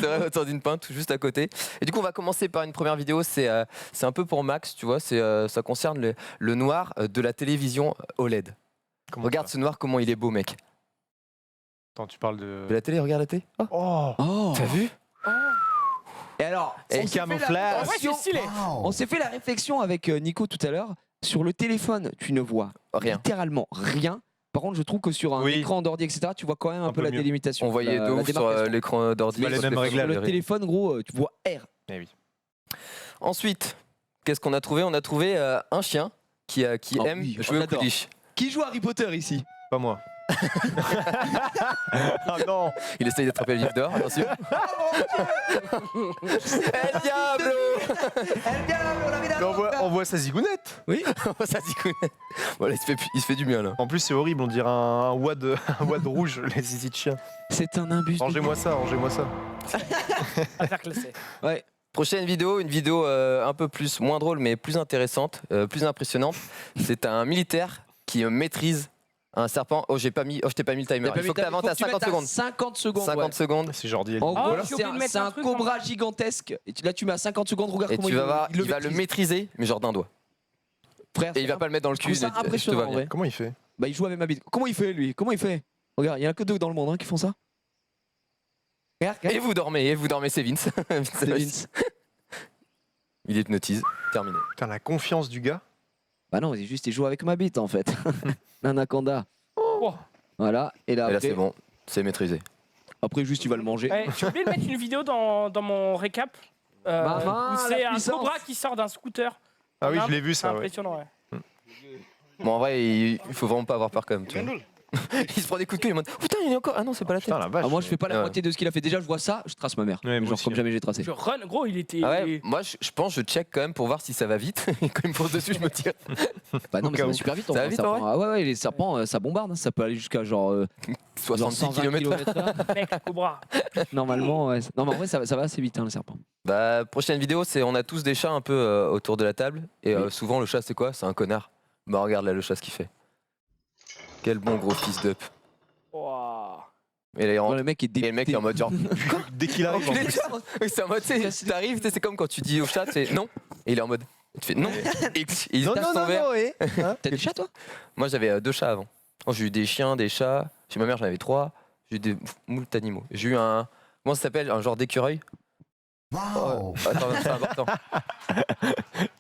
C'est vrai, autour d'une pinte, tout juste à côté. Et du coup, on va commencer par une première vidéo. C'est un peu pour Max, tu vois. Ça concerne le noir de la télévision OLED. Comment Regarde ça ce noir, comment il est beau, mec. Attends, tu parles de. De la télé, regarde la télé. Oh, Oh, Oh. t'as vu? Et alors, Et on s'est fait la camouflage. En vrai, c'est réflexion- stylé. On s'est fait la réflexion avec Nico tout à l'heure. Sur le téléphone, tu ne vois Rien. littéralement rien. Par contre, je trouve que sur un Oui. écran d'ordi, etc., tu vois quand même un, Un peu peu la mieux. délimitation. On voyait la, de la ouf sur démarcation. l'écran d'ordi. C'est pas les mêmes Sur réglages. le téléphone, gros, tu vois R. Eh oui. Ensuite, qu'est-ce qu'on a trouvé? On a trouvé un chien qui Oh aime oui, on jouer au l'adore. Quidditch. Qui joue Harry Potter ici? Pas moi. Ah non. Il essaye d'attraper le livre d'or, attention. El Diablo! Mais on voit sa zigounette. Oui. Ça dit quoi? Voilà, il se fait du bien là. En plus, c'est horrible. On dirait un wad rouge, les zizi de chien. C'est un imbus. Rangez-moi ça, rangez-moi ça. À faire classer. Ouais. Prochaine vidéo, une vidéo un peu moins drôle mais plus intéressante, plus impressionnante. C'est un militaire qui maîtrise un serpent. Oh, je t'ai pas mis le timer. Il faut que tu avances à 50 secondes. 50 secondes. 50 ouais. secondes. C'est Jordi. En Oh, gros, j'ai oublié de mettre c'est un un truc cobra gigantesque. Et là, tu mets à 50 secondes. Regarde Et comment tu vas voir, il le il va le maîtrise. maîtriser, mais genre d'un doigt. Frère, Et il va pas le mettre dans le je trouve cul. ça je te impressionnant vois en bien. vrai. Comment il fait? Bah, il joue avec ma bite. Comment il fait lui? Comment il fait? Regarde, il y en a que deux dans le monde qui font ça. Regarde, Et vous dormez, c'est Vince. c'est Vince. Il hypnotise, terminé. Putain, la confiance du gars. Bah non, il joue avec ma bite en fait. L'anaconda. Oh. Voilà. Et là, Et là après, c'est bon, c'est maîtrisé. après, juste, il va le manger. Ouais, j'ai oublié de mettre une vidéo dans mon récap. Maman, où c'est la un puissance. cobra qui sort d'un scooter. Ah oui, En je l'ai Inde. vu C'est ça. Ouais. impressionnant, ouais. Bon, en vrai, il faut vraiment pas avoir peur quand même. Tu vois. Il se prend des coups de queue, il me dit putain, il est encore. Ah non, c'est pas la tête. Putain, la vache. Ah, moi, je fais pas la Ouais. moitié de ce qu'il a fait. Déjà, je vois ça, je trace ma mère. Ouais, moi Genre aussi, comme hein. jamais j'ai tracé. Je run, gros, il était. Ah ouais, moi je pense je check quand même pour voir si ça va vite. Et quand il me pose dessus, je me tire. Bah non, Au mais cas ça va où. super vite. Ça va enfin, vite, ça en prend- Ah ouais, les serpents, ça bombarde. Hein. Ça peut aller jusqu'à genre 70 120 km. Mec, Cobra. Normalement, ouais. Non, mais en vrai, ça va assez vite, hein, le serpent. Bah, prochaine vidéo, c'est on a tous des chats un peu autour de la table. Et souvent, le chat, c'est quoi? C'est un connard. Bah, regarde là le chat ce qu'il fait. Quel bon gros fils d'up. Ouah. Et là, il rentre. Ouais, le mec est Et le mec est dégoûté. en mode genre. Dès qu'il arrive, en Enculé, plus. tu vois. Oui, c'est en mode, tu sais, t'arrives, tu sais, c'est comme quand tu dis au chat, c'est non. Et il est en mode. Tu fais non. Et il Non, tape non, son non, verre. non, et T'as des chats, toi? Moi, j'avais 2 chats avant. Oh, j'ai eu des chiens, des chats. Chez ma mère, j'en avais 3. J'ai eu des moult animaux. J'ai eu un. Comment ça s'appelle? Un genre d'écureuil. Oh, attends, c'est important.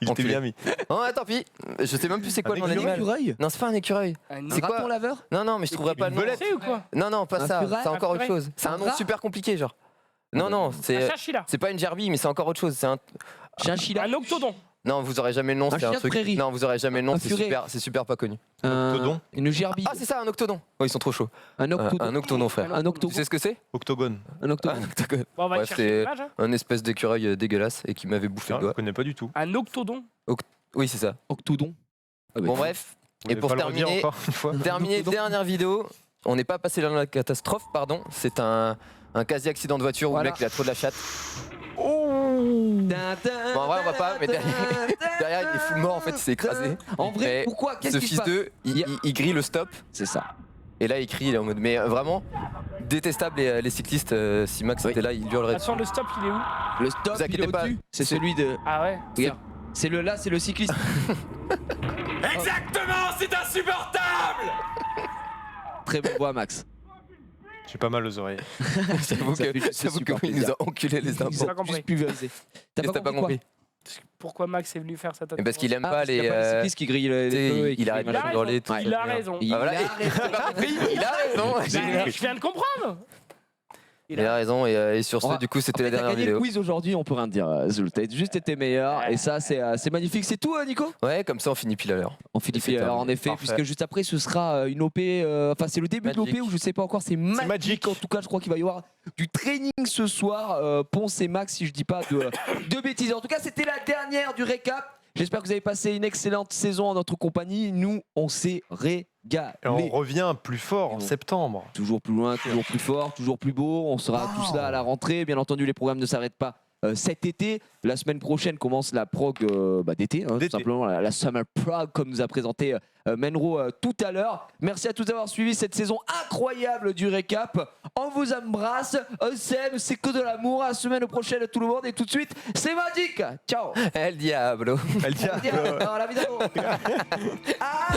Il était Enculé. bien mis. Oh, tant pis. Je sais même plus c'est quoi Un mon animal. Écureuil? Non, c'est pas un écureuil. Un Un C'est quoi raton laveur? Non, non, mais je trouverais pas le nom. belette. ou quoi? Non, non, pas Un ça. furet C'est encore Un autre furet chose. C'est un Un nom rat super compliqué, genre. Non, non, Un c'est. chachila. C'est pas une gerbille, mais c'est encore autre chose. C'est un. Chinchilla? Un octodon. Non, vous aurez jamais le nom. Un C'est un chien de truc. prairie. Non, vous aurez jamais le nom. Un C'est furet. super, c'est super pas connu. Octodon. Une gerbille? Ah, c'est ça, un octodon. Oh, ils sont trop chauds. Un octodon? Un octodon, frère. Un Tu octodon? sais ce que c'est? Octogone. Un octodon. Un octogone. Bon, on va Bref, chercher c'est l'image. Hein. un espèce d'écureuil dégueulasse et qui m'avait bouffé Ah, le je doigt. connais pas du tout. Un octodon. Oui, c'est ça. Octodon? Ah, bah, Bon, bref. Vous Et voulez pour pas le redire terminer, encore une fois Terminé, dernière vidéo. On n'est pas passé dans la catastrophe, pardon. C'est un quasi-accident de voiture où Voilà. le mec il a trop de la chatte. Bon, Bon, en vrai, on va pas, mais derrière il est fou mort en fait, il s'est écrasé. En vrai, Mais pourquoi? Qu'est-ce Ce qui se fils passe? d'eux, il grille le stop. C'est ça. Et là il crie, il est en mode. Mais vraiment, détestable les cyclistes. Si Max Oui. était là, il hurlerait. Attention, le stop, il est où? Le stop, Vous il est inquiétez pas, au-dessus. C'est c'est- celui de. Ah ouais. Regarde. C'est le là, c'est le cycliste. Exactement, c'est insupportable. Très bonne voix, Max. J'ai pas mal aux oreilles. J'avoue Ça fait juste que super il nous plaisir. a enculé les Ils infos. ont pas compris. juste pulvérisé. Qu'est-ce que t'as pas compris? Pourquoi Max est venu faire cette Et parce qu'il aime Ah, pas parce qu'il y les. a pas les cyclistes qui grillent les tu sais, feux et il qui arrête grillent de Il a machin. hurler, tout. Ouais. Il a raison. Il Ah, voilà. a raison. T'as pas compris? Il a raison. Bah, je viens de comprendre. Il a raison et sur On ce va- du coup c'était En la fait, t'as dernière gagné le vidéo. quiz aujourd'hui, on peut rien te dire, Zul. T'as juste été meilleur et ça, c'est magnifique. C'est tout, Nico? Ouais, comme ça on finit pile à l'heure. On finit C'est alors, en terminé. effet, Parfait. puisque juste après, ce sera une OP. Enfin, c'est le début Magic. de l'OP où je sais pas encore. C'est magique. Magic. En tout cas, je crois qu'il va y avoir du training ce soir. Ponce et Max, si je dis pas de bêtises. En tout cas, c'était la dernière du récap. J'espère que vous avez passé une excellente saison en notre compagnie. Nous, on s'est régalé. Et on revient plus fort en Et on- septembre. Toujours plus loin, toujours plus fort, toujours plus beau. On sera tous là à la rentrée. Bien entendu, les programmes ne s'arrêtent pas cet été. La semaine prochaine commence la prog d'été, hein, tout D'été. simplement la Summer Prog, comme nous a présenté Menro tout à l'heure. Merci à tous d'avoir suivi cette saison incroyable du récap. On vous embrasse. Sam, c'est que de l'amour. À la semaine prochaine, tout le monde. Et tout de suite, c'est Magic. Ciao. El Diablo. Elle dit, Alors, la vidéo. Ah